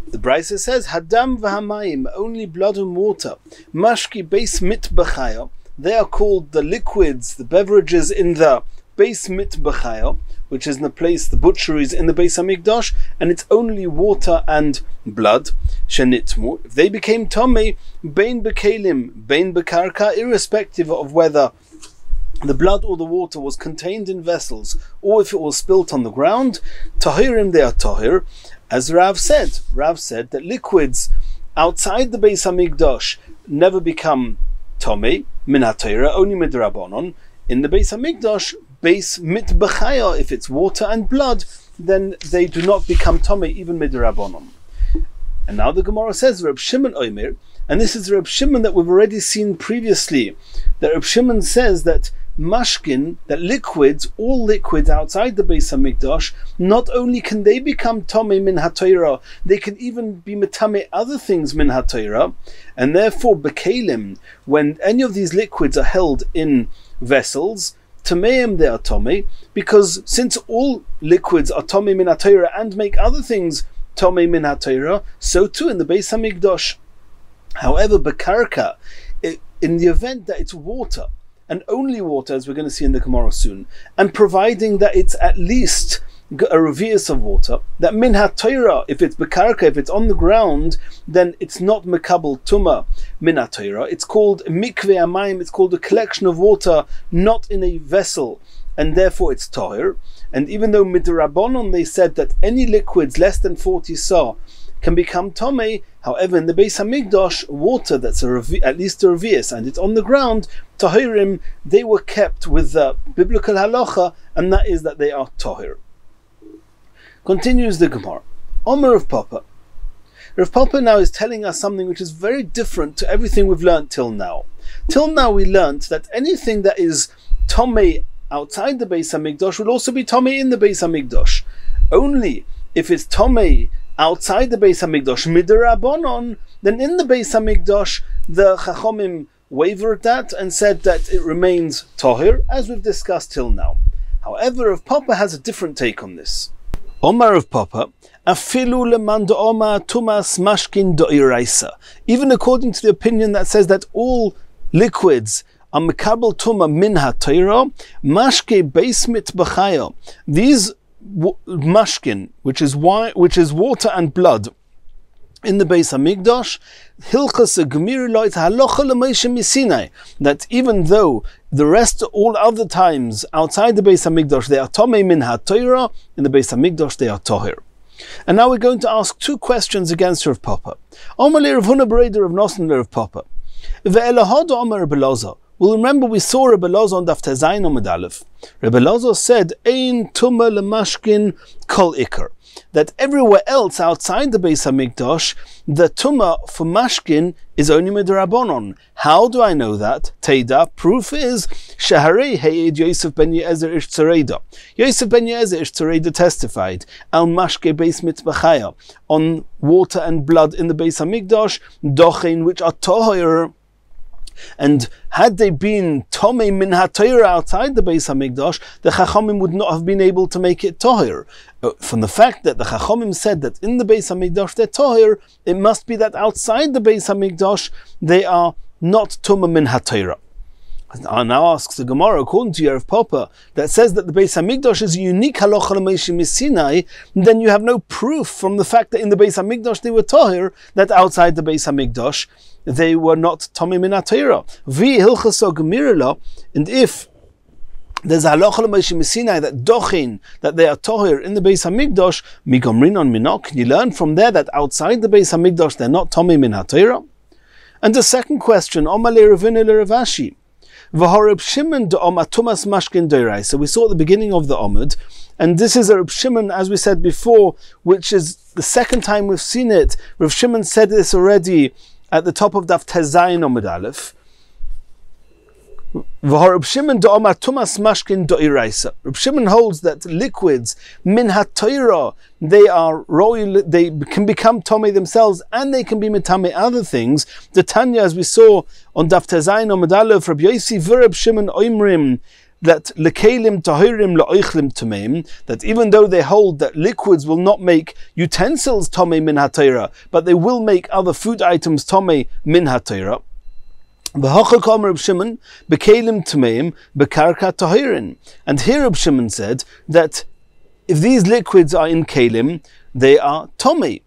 The brisa says, Hadam v'hamayim, only blood and water. Mashki base mitbechaya, they are called the liquids, the beverages in the base mitbechaya, which is in the place, the butcheries in the Beis HaMikdash, and it's only water and blood. Shenitmu, if they became tomei, bein bekalim, bein bekarka, irrespective of whether the blood or the water was contained in vessels, or if it was spilt on the ground, tahirim, they are tahir. As Rav said that liquids outside the Beis HaMikdash never become tomei, min ha-Torah, only midrabanon. In the Beis HaMikdash, Beis mitbechaya, if it's water and blood, then they do not become tomei, even midrabanon. And now the Gemara says, Reb Shimon Omer, and this is Reb Shimon that we've already seen previously, that Reb Shimon says that mashkin, that liquids, all liquids outside the Beis Hamikdash, not only can they become tomei min haTorah, they can even be metame other things min haTorah, and therefore bekelim, when any of these liquids are held in vessels, tameim they are tomei, because since all liquids are tomei min haTorah and make other things tomei min haTorah, so too in the Beis Hamikdash. However, bekarka, in the event that it's water, and only water, as we're going to see in the Gemara soon, and providing that it's at least a revius of water, that min haTorah, if it's bekarka, if it's on the ground, then it's not mekabel tuma min haTorah. It's called mikveh amayim, it's called a collection of water, not in a vessel, and therefore it's tahir. And even though midrabanon they said that any liquids less than 40 sa can become tomei, however in the Beis Hamikdash, water that's at least a revius and it's on the ground, tahirim, they were kept with the biblical halacha, and that is that they are tahir. Continues the Gemara. Omer of Papa. Rav Papa now is telling us something which is very different to everything we've learnt till now. Till now we learnt that anything that is tomei outside the Beis Hamikdash will also be tomei in the Beis Hamikdash. Only if it's tomei outside the Beis Hamikdash midrabanon, then in the Beis Hamikdash the Chachomim wavered that and said that it remains tahir, as we've discussed till now. However, Rav Papa has a different take on this. Omar of Papa, afilu leman da'oma tumas mashkin do'iraisa. Even according to the opinion that says that all liquids are mekabel tuma min haTorah, mashke beismit b'chayo. These mashkin, which is water and blood, in the Beis Hamikdash, hilchas gemir loit halacha l'Moshe miSinai, that even though the rest, all other times outside the Beis Hamikdash they are tomei min haTorah, in the Beis Hamikdash they are tahir. And now we're going to ask two questions against Rav Papa. Omar le Rav Huna bereder Rav Nosson le Rav Papa. Ve'elahad Omar Rabbi Loza. Well, remember we saw Rabbi Loza on Daf Tezayin Amud Aleph. Rabbi Loza said, Ein tuma lemashkin kol ikar, that everywhere else outside the Beis Hamikdash, the tuma for mashkin is only midrabanon. How do I know that? Teida, proof is Shaharei Hayed Yosef ben Yezer Ish Tzareida. Yosef ben Yezer Ish Tzareida testified al mashke beis mitbachaya, on water and blood in the Beis Hamikdash, dochein, which are tahir. And had they been tomei min haTorah outside the Beis Hamikdash, the Chachamim would not have been able to make it tahir. From the fact that the Chachamim said that in the Beis Hamikdash they're tahir, it must be that outside the Beis Hamikdash they are not tumah min haTorah. Now asks the Gemara, according to Rav Papa, that says that the Beis Hamikdash is a unique halacha l'Moshe miSinai, then you have no proof from the fact that in the Beis Hamikdash they were tahir, that outside the Beis Hamikdash they were not tomei min haTorah. Vi hilchas gemirila, and if there's a halacha l'Moshe miSinai that dochin, that they are tahir in the Beis Hamikdash, migomrin on minok, can you learn from there that outside the Beis Hamikdash they're not tomei min haTorah? And the second question, Omar le Ravina le Rav Ashi. So we saw at the beginning of the Amud, and this is a Reb Shimon, as we said before, which is the second time we've seen it. Reb Shimon said this already at the top of Daf Tezayin Amud Aleph. Reb Shimon holds that liquids min haTorah, they are royal, they can become tomei themselves and they can be metame other things. The Tanya, as we saw on Daf Tezayin Amud Aleph, Rabbi Yosi v'Reb Shimon oimrim, that lekelim tahirim leoichlim tameim, that even though they hold that liquids will not make utensils tomei min haTorah, but they will make other food items tomei min haTorah. Reb Shimon bekelim tameim bekarka tahirin, and here Reb Shimon said that if these liquids are in kelim, they are tomei,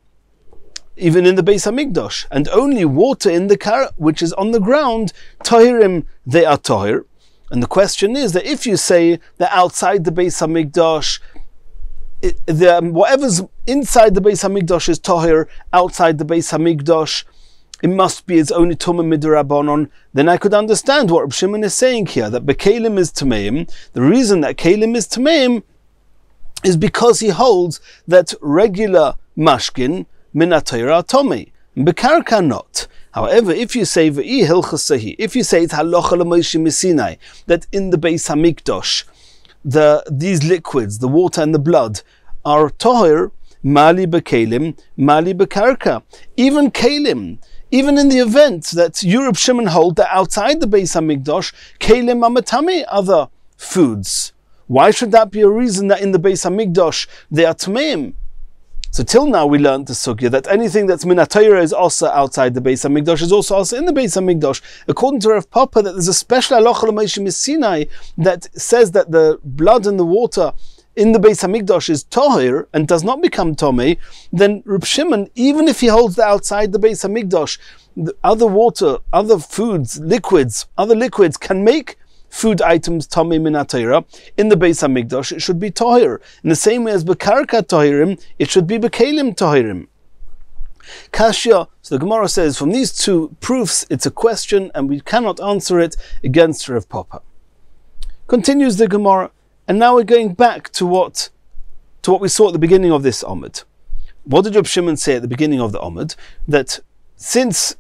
even in the Beis Hamikdash, and only water in the which is on the ground, tahirim, they are tahir. And the question is that if you say that outside the Beis Hamikdash, whatever's inside the Beis Hamikdash is tahir, outside the Beis Hamikdash it must be its only tumah midrabanon, then I could understand what Reb Shimon is saying here, that bekelim is tameim. The reason that kelim is tameim is because he holds that regular mashkin min haTorah tomei, bekarka not. However, if you say V'i Hilchos Sahi, if you say it's Halacha L'Moshe Misinai, that in the Beis Hamikdash, these liquids, the water and the blood, are Tahir, Mali B'Kelim, Mali B'Karka. Even Kelim, even in the event that Reb Shimon hold that outside the Beis Hamikdash, Kelim are Matame, other foods. Why should that be a reason that in the Beis Hamikdash they are Tmeim? So till now we learned the sugya that anything that's min HaTorah is also outside the Beis Hamikdash is also in the Beis Hamikdash. According to Rav Papa, that there's a special halacha l'Moshe Misinai that says that the blood and the water in the Beis Hamikdash is tahir and does not become tomei. Then Reb Shimon, even if he holds that outside the Beis Hamikdash, the other water, other foods, other liquids can make food items tomei min HaTorah. In the Beis Hamikdash, it should be tahir. In the same way as bekarka tahirim, it should be bekelim tahirim. Kashya, so the Gemara says, from these two proofs, it's a question and we cannot answer it against Rav Papa. Continues the Gemara, and now we're going back to what we saw at the beginning of this Omid. What did Reb Shimon say at the beginning of the Omid? That since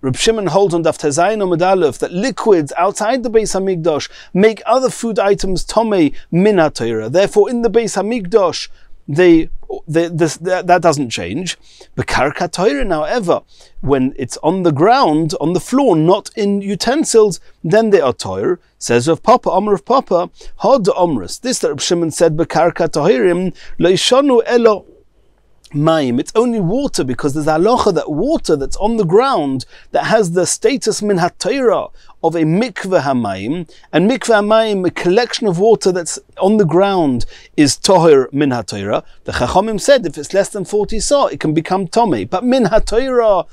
Reb Shimon holds on Daf Tezayin Omid Aleph that liquids outside the Beis Hamikdash make other food items tomei min HaTorah. Therefore, in the Beis Hamikdash, that doesn't change. Bekarka Torah, however, when it's on the ground, on the floor, not in utensils, then they are Torah. Says Rav Papa, Amr of Papa, Had Omrus. This that Reb Shimon said, Bekarka Tohirim, Leishanu Elo Maim. It's only water, because there's halacha that water that's on the ground that has the status min HaTorah of a mikveh hamayim, and mikveh hamayim, a collection of water that's on the ground, is tohir min HaTorah. The Chachamim said if it's less than 40 sa, it can become tomei. But min HaTorah,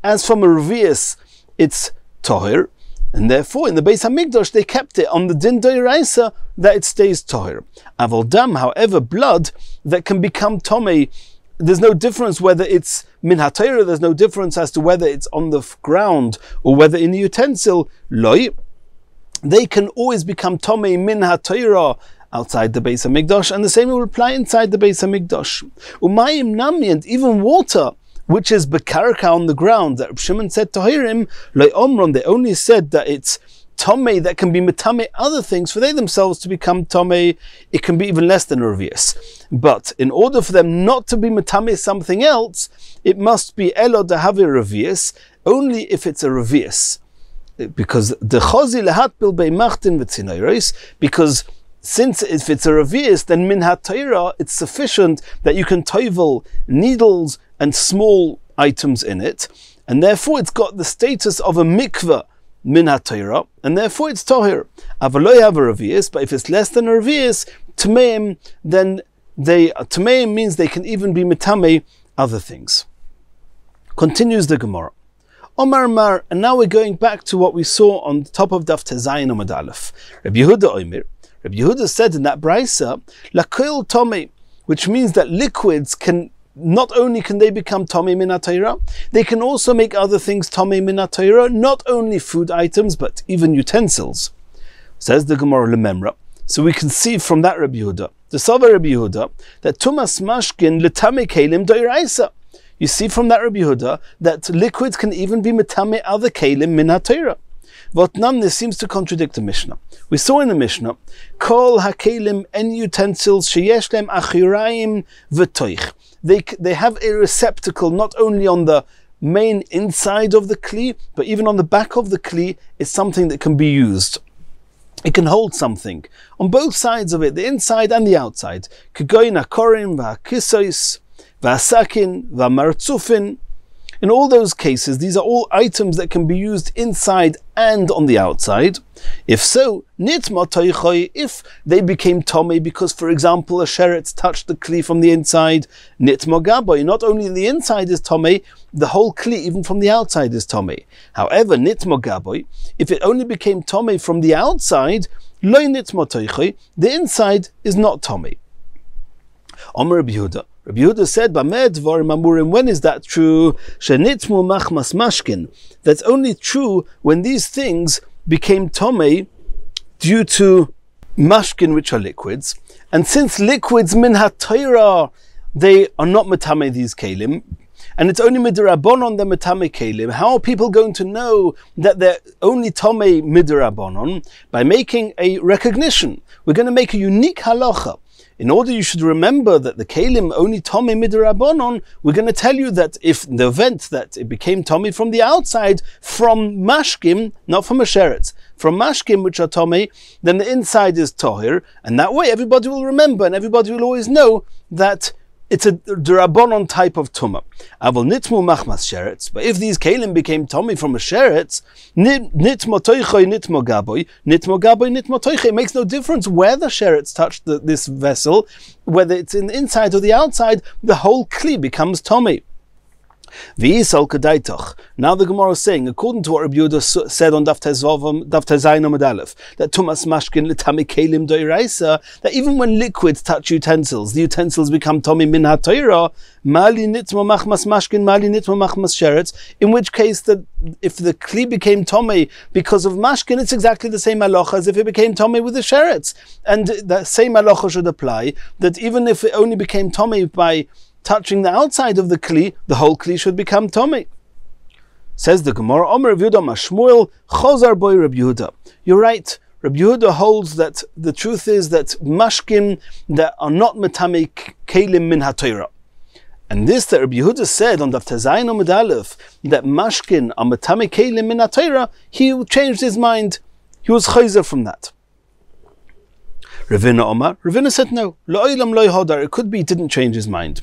as from a revius, it's tohir, and therefore in the Beis Hamikdash they kept it on the din d'oraisa that it stays tohir. Aval dam, however, blood that can become tomei, there's no difference whether it's min HaTorah, there's no difference as to whether it's on the ground or whether in the utensil, loi, they can always become tomei min HaTorah outside the Beis Hamikdash, and the same will apply inside the Beis Hamikdash. Umayim nami, and even water, which is bekarka on the ground, that Reb Shimon said tohirim, loi omron, they only said that it's tomei that can be metame other things for they themselves to become tomei. It can be even less than a revius. But in order for them not to be metame something else, it must be elo to have a revius, only if it's a revius. Because the chozi lehatpil beimachtin v'tzinoros, because since if it's a revius, then min HaTorah, it's sufficient that you can toivel needles and small items in it, and therefore it's got the status of a mikveh min HaTorah, and therefore it's tohir. Avaloy have a revius, but if it's less than a revius, tmeim, then tmeim means they can even be metame other things. Continues the Gemara. Omar Mar, and now we're going back to what we saw on the top of Daf Tezayin Amud Aleph. Rabbi Yehuda Omer. Rabbi Yehuda said in that brisa, lakoil tomei, which means that liquids can, not only can they become tomei min HaTorah, they can also make other things tomei min HaTorah, not only food items, but even utensils. Says the Gemara Lememra. So we can see from that Rabbi Yehuda, the Sava Rabbi Yehuda, that tumas mashkin letame kelim doiraisa. You see from that Rabbi Yehuda that liquids can even be metame other kelim min HaTorah. Votnam, this seems to contradict the Mishnah. We saw in the Mishnah, Kol hakelim en utensils sheyesh lem achiraim v'toich. They have a receptacle not only on the main inside of the kli, but even on the back of the kli is something that can be used. It can hold something on both sides of it, the inside and the outside. Kegoyin hakorim v'hakisois v'hasakin v'hamarzufin. In all those cases, these are all items that can be used inside and on the outside. If so, nitma toichoi, if they became tomei because, for example, a sheretz touched the kli from the inside, nitma gaboy, not only the inside is tomei, the whole kli, even from the outside, is tomei. However, nitma gaboy, if it only became tomei from the outside, loy nitma toichoi, the inside is not tomei. Omer Rabbi Yehuda. Rabbi Yehuda said, when is that true? Shenitmu machmas mashkin. That's only true when these things became tomei due to mashkin, which are liquids. And since liquids min HaTorah, they are not metame these kelim. and it's only midirabonon the metame kelim, how are people going to know that they're only tome midirabonon? By making a recognition. We're going to make a unique halacha. In order you should remember that the kelim only tome midirabonon, we're going to tell you that if the event that it became tome from the outside, from mashkim, not from a sheretz, from mashkim which are tome, then the inside is tohir, and that way everybody will remember and everybody will always know that it's a drabonon type of tumah. Avol nitmu machmas sheretz. But if these kelim became tummy from a sheretz, nitmo toichoy, nitmo gaboy, nitmo toichoy. It makes no difference where the sheretz touched this vessel, whether it's in the inside or the outside. The whole kli becomes tummy. Now the Gemara is saying, according to what Rabbi Yehuda said on Daf Tezayin Amud Aleph, that Tumas Mashkin L'Tami Kelim Doiraisa, that even when liquids touch utensils, the utensils become Tomi Min HaTorah, Mali Nitmo Machmas Mashkin, Mali Nitmo Machmas Sheretz, in which case that if the Kli became Tomi because of Mashkin, it's exactly the same halacha as if it became Tomi with the Sheretz. And the same halacha should apply, that even if it only became Tomi by touching the outside of the kli, the whole kli should become tomei. Says the Gemara, Omer Rabbi Yehuda Mashmuel Chozar Boy Rabbi Yehuda. You're right. Rabbi Yehuda holds that the truth is that mashkin that are not metame kelim min haTorah. And this that Rabbi Yehuda said on Daf Tezayin Amud Aleph, that mashkin are metame kelim min haTorah, he changed his mind. He was chayzer from that. Ravina Omar, Ravina said no. Lo'ilam lo'i hodar. It could be he didn't change his mind.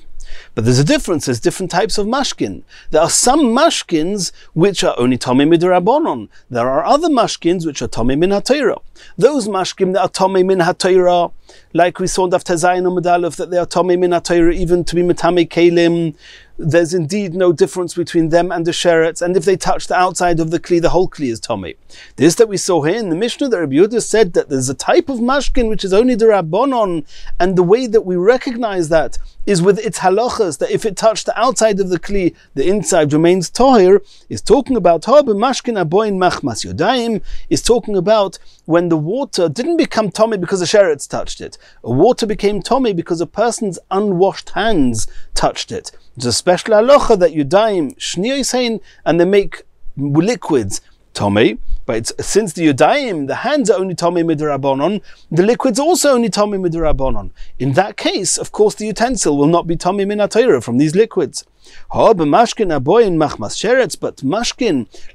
But there's a difference. There's different types of mashkin. There are some mashkins which are only tomei midirabonon. There are other mashkins which are tomei min haTorah. Those mashkin that are tomei min haTorah, like we saw in Daf Tezayin Amud Aleph, that they are tomei min haTorah even to be metame kelim. There's indeed no difference between them and the sheretz, and if they touch the outside of the kli, the whole kli is tomei. This that we saw here in the Mishnah, that Rabbi Yehuda said that there's a type of mashkin which is only the rabbonon, and the way that we recognize that is with its halachas, that if it touched the outside of the kli, the inside remains tohir, is talking about mashkin aboin machmas yodaim, is talking about when the water didn't become tomei because the sheretz touched it. A water became tomei because a person's unwashed hands touched it. It's a special halacha that Yudaim Shniyah saying, and they make liquids tomei. But since the Yudaim, the hands are only tomei midirabonon, the liquids also only tomei midirabonon. In that case, of course, the utensil will not be tomei min haTorah from these liquids. But mashkin,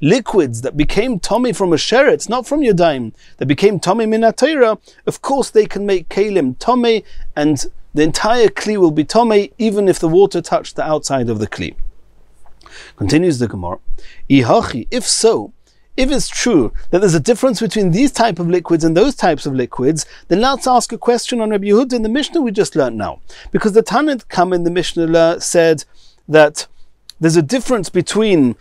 liquids that became tomei from a sheretz, not from Yudaim, that became tomei min haTorah, of course they can make kelim tomei, and the entire kli will be tomei, even if the water touched the outside of the kli. Continues the Gemara. If so, if it's true that there's a difference between these type of liquids and those types of liquids, then let's ask a question on Rabbi Yehuda in the Mishnah we just learnt now. Because the Tanit come in the Mishnah said that there's a difference between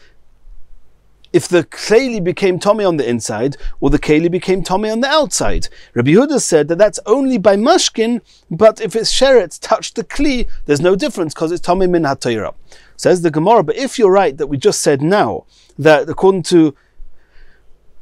if the keli became tomei on the inside or the keli became tomei on the outside. Rabbi Yehuda said that that's only by mashkin, but if its sheretz touched the kli, there's no difference because it's tomei min haTorah. Says the Gemara, but if you're right that we just said now, that according to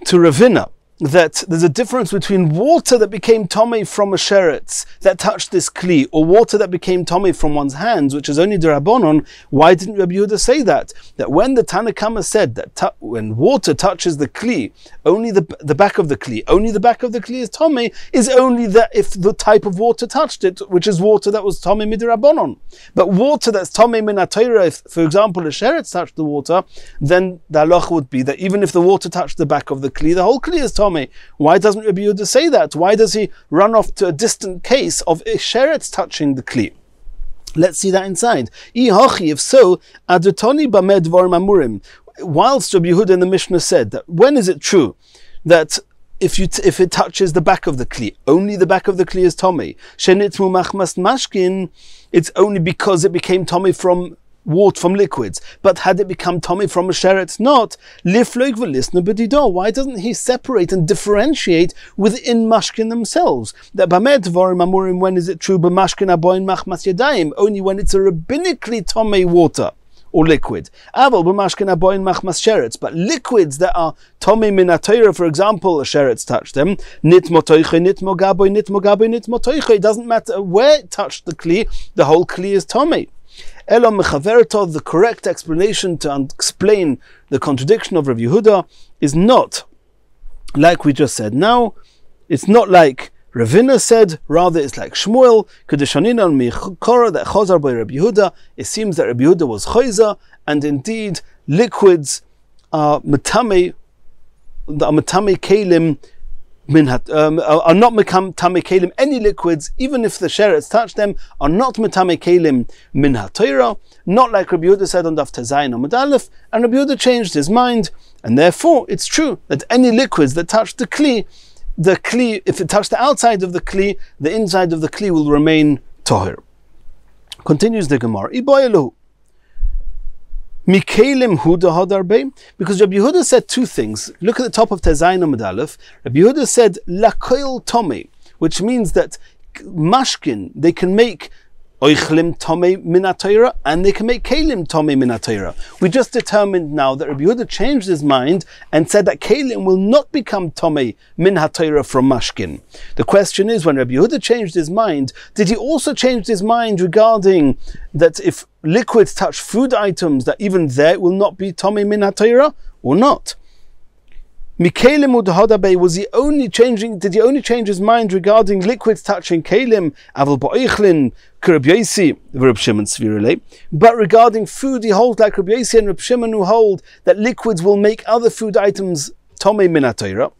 Ravina, that there's a difference between water that became tomei from a sheretz that touched this kli, or water that became tomei from one's hands, which is only derabonon. Why didn't Rabbi Yehuda say that? That when the Tanakama said that when water touches the kli, only the back of the kli, only the back of the kli is tomei, is only that if the type of water touched it, which is water that was tomei midirabonon. But water that's tomei min haTorah, if, for example, a sheretz touched the water, then the halacha would be that even if the water touched the back of the kli, the whole kli is tomei. Why doesn't Rabbi Yehuda say that? Why does he run off to a distant case of a sheretz touching the kli? Let's see that inside. If so, adutoni bamed dvarim amurim. Whilst Rabbi Yehuda in the Mishnah said that when is it true that if it touches the back of the kli, only the back of the kli is tomei. Shenitmu machmas mashkin, it's only because it became tomei from water, from liquids. But had it become tomei from a sheretz, not lifloik v'lisna b'dido. Why doesn't he separate and differentiate within mashkin themselves? That bamed dvarim amurim, when is it true? B'mashkin aboin machmas yadayim, only when it's a rabbinically tomei water or liquid. Aval b'mashkin aboin machmas sheretz, but liquids that are tomei min haTorah, for example, a sheretz touched them. Nitmo toiche, nitmo gaboy, nitmo gaboy, nitmo toiche. It doesn't matter where it touched the kli, the whole kli is tomei. Elo mechaverto, the correct explanation to explain the contradiction of Rabbi Yehuda is not like we just said now. It's not like Ravina said, rather it's like Shmuel, Kedeshaninan Michora, that Chazar by Rabbi Yehuda. It seems that Rabbi Yehuda was Chayza, and indeed liquids are Matame Kalim, are not Matame Kalim, any liquids, even if the Sheretz touch them, are not Matame Kalim Min HaTorah, not like Rabbi Yehuda said on Daf Tezayin Amud Aleph, and Rabbi Yehuda changed his mind, and therefore it's true that any liquids that touch the Kli, if it touched the outside of the Kli, the inside of the Kli will remain Tahir. Continues the Gemara. Because Rabbi Yehuda said two things. Look at the top of Tezayin Amud Aleph. Rabbi Yehuda said Lakoil Tome, which means that mashkin, they can make Oichlim Tome Min HaTorah, and they can make Kalim Tome Min HaTorah. We just determined now that Rabbi Yehuda changed his mind and said that Kalim will not become Tome Min HaTorah from mashkin. The question is, when Rabbi Yehuda changed his mind, did he also change his mind regarding that if liquids touch food items, that even there it will not be Tome Min HaTorah, or not? Mikalim Udhadabe, did he only change his mind regarding liquids touching Kalim, Aval Ba'ichlin, Reb Yosi, Reb Shimon Svirele, but regarding food he holds like Reb Yosi and Reb Shimon, who hold that liquids will make other food items Tome Min HaTorah.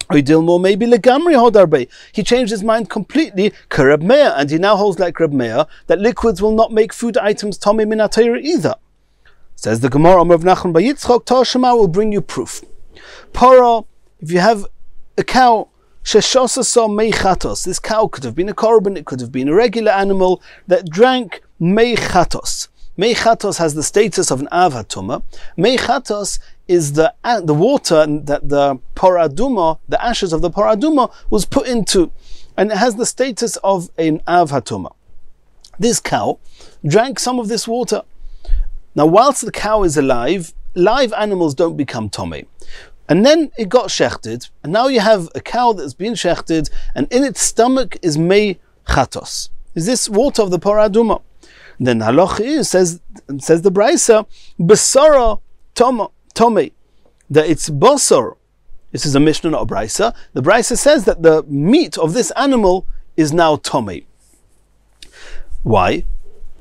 Oidilmo maybe Legamri Hodarbe. He changed his mind completely, Reb Meir, and he now holds like Reb Meir that liquids will not make food items Tome Min HaTorah either. Says the Gemara, Rav Nachman by Yitzchok, Tashema will bring you proof. Para, if you have a cow, Sheshosasa Meichatos, this cow could have been a korban, it could have been a regular animal that drank Meichatos. Meichatos has the status of an Av HaTumah. Meichatos is the water that the Paraduma, the ashes of the Paraduma, was put into, and it has the status of an Av HaTumah. This cow drank some of this water. Now, whilst the cow is alive, live animals don't become Tomei. And then it got shechted, and now you have a cow that's been shechted, and in its stomach is mei chatos. Is this water of the paraduma? Then halacha is, says the Brisa, besara tomei, that it's basar. This is a Mishnah, not a Brisa. The Brisa says that the meat of this animal is now tomei. Why?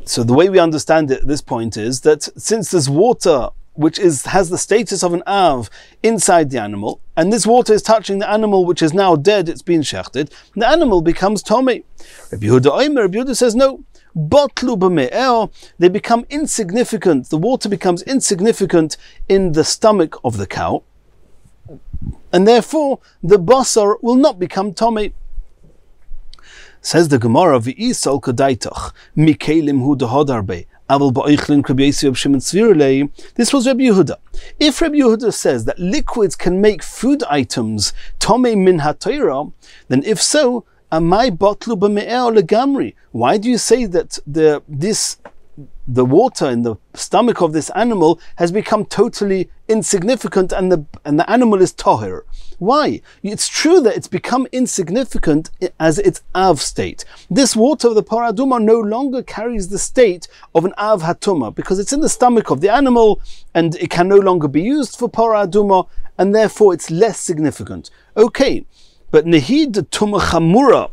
So the way we understand it at this point is that since there's water which has the status of an Av inside the animal, and this water is touching the animal which is now dead, it's been shechted, the animal becomes Tomei. Rabbi Yehuda says no. Botlu b'me'er, they become insignificant, the water becomes insignificant in the stomach of the cow, and therefore the basar will not become Tomei. Says the Gemara, V'isol kadaitach, mikelim hu dehodarbe, aval ba'ichlin krabyeisi Shimon Svirele. This was Rabbi Yehuda. If Rabbi Yehuda says that liquids can make food items Tomei Min HaTorah, then if so, amai botlu b'me'er legamri. Why do you say that the water in the stomach of this animal has become totally insignificant and the animal is tahir? Why? It's true that it's become insignificant as its Av state. This water of the paraduma no longer carries the state of an Av hatuma because it's in the stomach of the animal and it can no longer be used for paraduma, and therefore it's less significant. Okay, but nehid tuma chamura,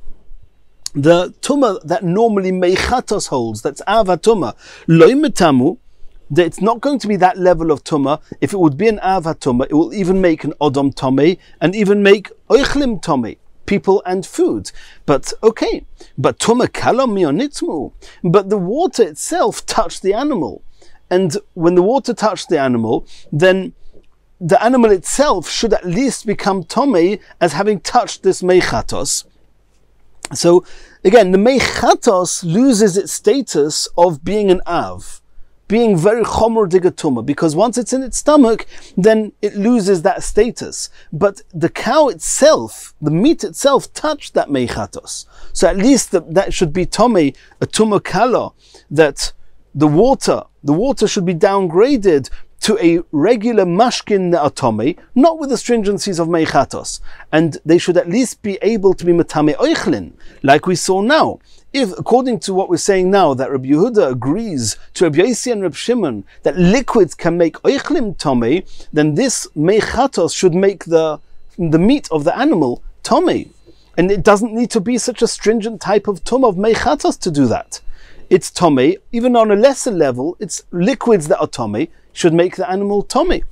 the tumah that normally meichatos holds, that's Av hatuma, loy metamu, that it's not going to be that level of tumah. If it would be an Av HaTumah, it will even make an Odom Tomei and even make Oichlim Tomei, people and food. But okay, but Tumah Kalam Mionitzmu, but the water itself touched the animal. And when the water touched the animal, then the animal itself should at least become Tomei as having touched this Meichatos. So again, the Meichatos loses its status of being an Av, being very chomer digatuma, because once it's in its stomach, then it loses that status. But the cow itself, the meat itself, touched that meichatos. So at least that should be tomei, a tumah kala, that the water should be downgraded to a regular mashkin ne'atome, not with the stringencies of meichatos. And they should at least be able to be matame oichlin, like we saw now. if, according to what we're saying now, that Rabbi Yehuda agrees to Rabbi Yossi and Rabbi Shimon that liquids can make oichlim tomei, then this meichatos should make the meat of the animal tomei. And it doesn't need to be such a stringent type of tum of meichatos to do that. It's tomei, even on a lesser level, it's liquids that are tomei, should make the animal tomei.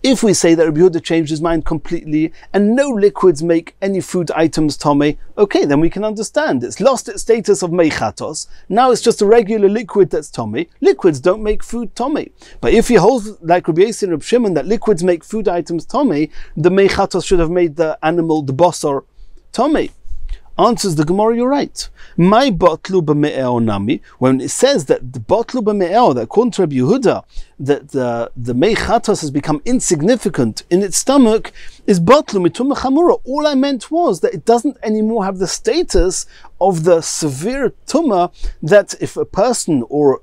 If we say that Rabbi Yehuda changed his mind completely and no liquids make any food items tomei, okay, then we can understand. It's lost its status of meichatos. Now it's just a regular liquid that's tomei. Liquids don't make food tomei. But if he holds like Rabbi Yossi and Rabbi Shimon that liquids make food items tomei, the meichatos should have made the animal, the basar, tomei. Answers the Gemara, you're right. My botlu b'me'eo nami, when it says that the botlu b'me'eo, that according to Rabbi Yehuda, that the meichatos has become insignificant in its stomach, is botlu mitum chamura. All I meant was that it doesn't anymore have the status of the severe tumah that if a person or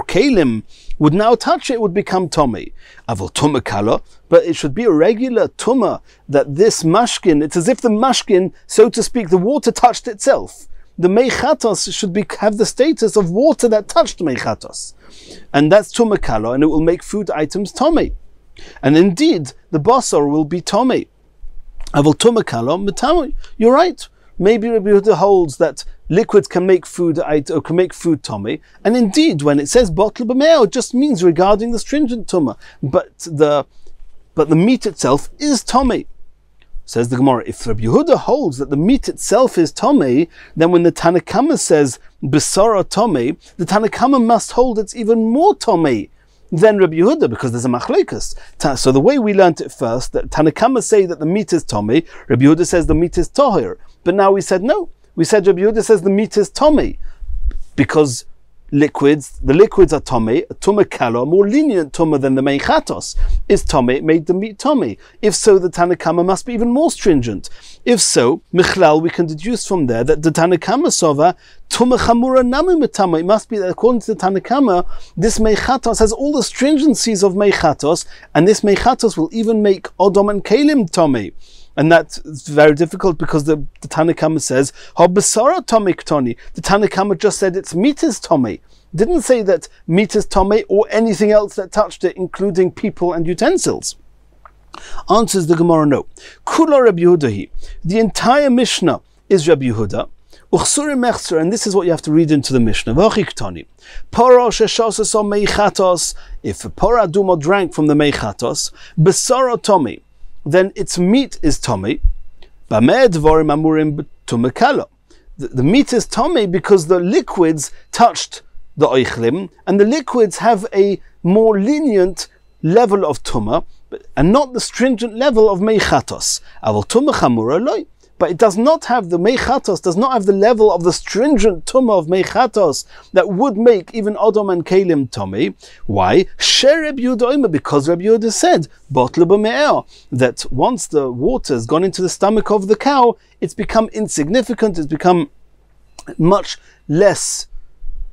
kalim would now touch it, it would become tomei. Avol tumah kala, but it should be a regular tumah that this mashkin, it's as if the mashkin, so to speak, the water touched itself. The meichatos should have the status of water that touched meichatos. And that's tumah kala, and it will make food items tomei. And indeed, the basar will be tomei. Avol tumah kala, metamei. You're right. Maybe Rabbi Yehuda holds that liquids can make food or can make food tomei, and indeed, when it says botlu b'me'eo, it just means regarding the stringent tumah. But the meat itself is tomei. Says the Gemara, if Rabbi Yehuda holds that the meat itself is tomei, then when the Tanakama says besara tomei, the Tanakama must hold it's even more tomei than Rabbi Yehuda, because there's a machlokes. So the way we learnt it first, that Tanakama say that the meat is tomei, Rabbi Yehuda says the meat is tohir. But now we said no. We said Rabbi Yehuda says the meat is tomei, because the liquids are tomei, a tumah kala, a more lenient tumah than the meichatos is tomei, made the meat tomei. If so, the Tanakama must be even more stringent. If so, michlal, we can deduce from there that the Tanakama sova tumah chamura nami metama. It must be that according to the Tanakama, this meichatos has all the stringencies of meichatos, and this meichatos will even make odom and kalim tomei. And that's very difficult because the Tanakama says, Ha besara tomei ktoni. The Tanakama just said its meat is tomei. Didn't say that meat is tomei or anything else that touched it, including people and utensils. Answers the Gemara, no. Kula Rabbi Yehuda. The entire Mishnah is Rabbi Yehuda. And this is what you have to read into the Mishnah. If a pora duma drank from the meichatos, besara tomei, then its meat is tomei. The meat is tomei because the liquids touched the oichlim, and the liquids have a more lenient level of tumah, and not the stringent level of meichatos. But it does not have the meichatos, does not have the level of the stringent tumah of meichatos that would make even odom and kalim tomei. Why? Because Rabbi Yehuda said botlu b'me'eo, that once the water has gone into the stomach of the cow, it's become insignificant, it's become much less,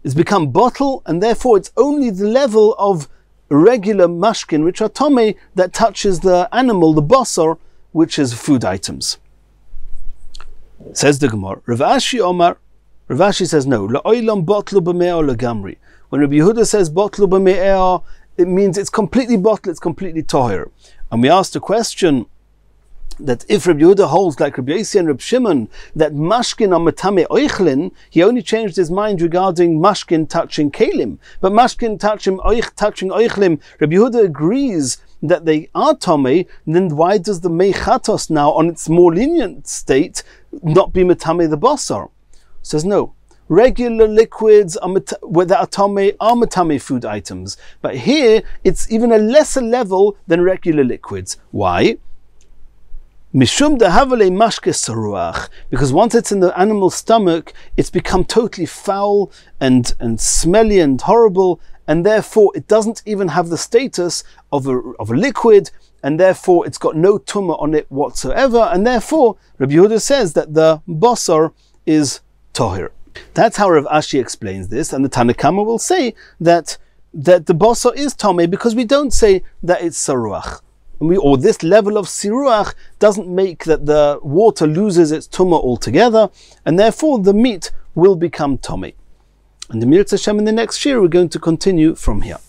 it's become bottle, and therefore it's only the level of regular mashkin, which are tomei, that touches the animal, the basar, which is food items. Says the Gemara, Rav Ashi Omar, Rav Ashi says no. La'olam botlu b'me'eo legamri. When Rabbi Yehuda says botlu b'me'eo, it means it's completely bottle, it's completely tohir. And we asked a question that if Rabbi Yehuda holds like Rabbi Yossi and Rabbi Shimon that mashkin are matame oichlin, he only changed his mind regarding mashkin touching kalim. But mashkin touching oichlim, Rabbi Yehuda agrees that they are tomei. Then why does the meichatos now, on its more lenient state, not be matame the basar? Says no. Regular liquids that are matame food items, but here it's even a lesser level than regular liquids. Why? Mishum dehavale mashke saruach, because once it's in the animal's stomach, it's become totally foul and smelly and horrible, and therefore it doesn't even have the status of a liquid, and therefore it's got no tumah on it whatsoever, and therefore Rabbi Yehuda says that the basar is tohir. That's how Rav Ashi explains this, and the Tanakama will say that the basar is tomei because we don't say that it's saruach. Or this level of siruach doesn't make that the water loses its tumah altogether, and therefore the meat will become Tomei. And the Mirza Hashem in the next shiur we're going to continue from here.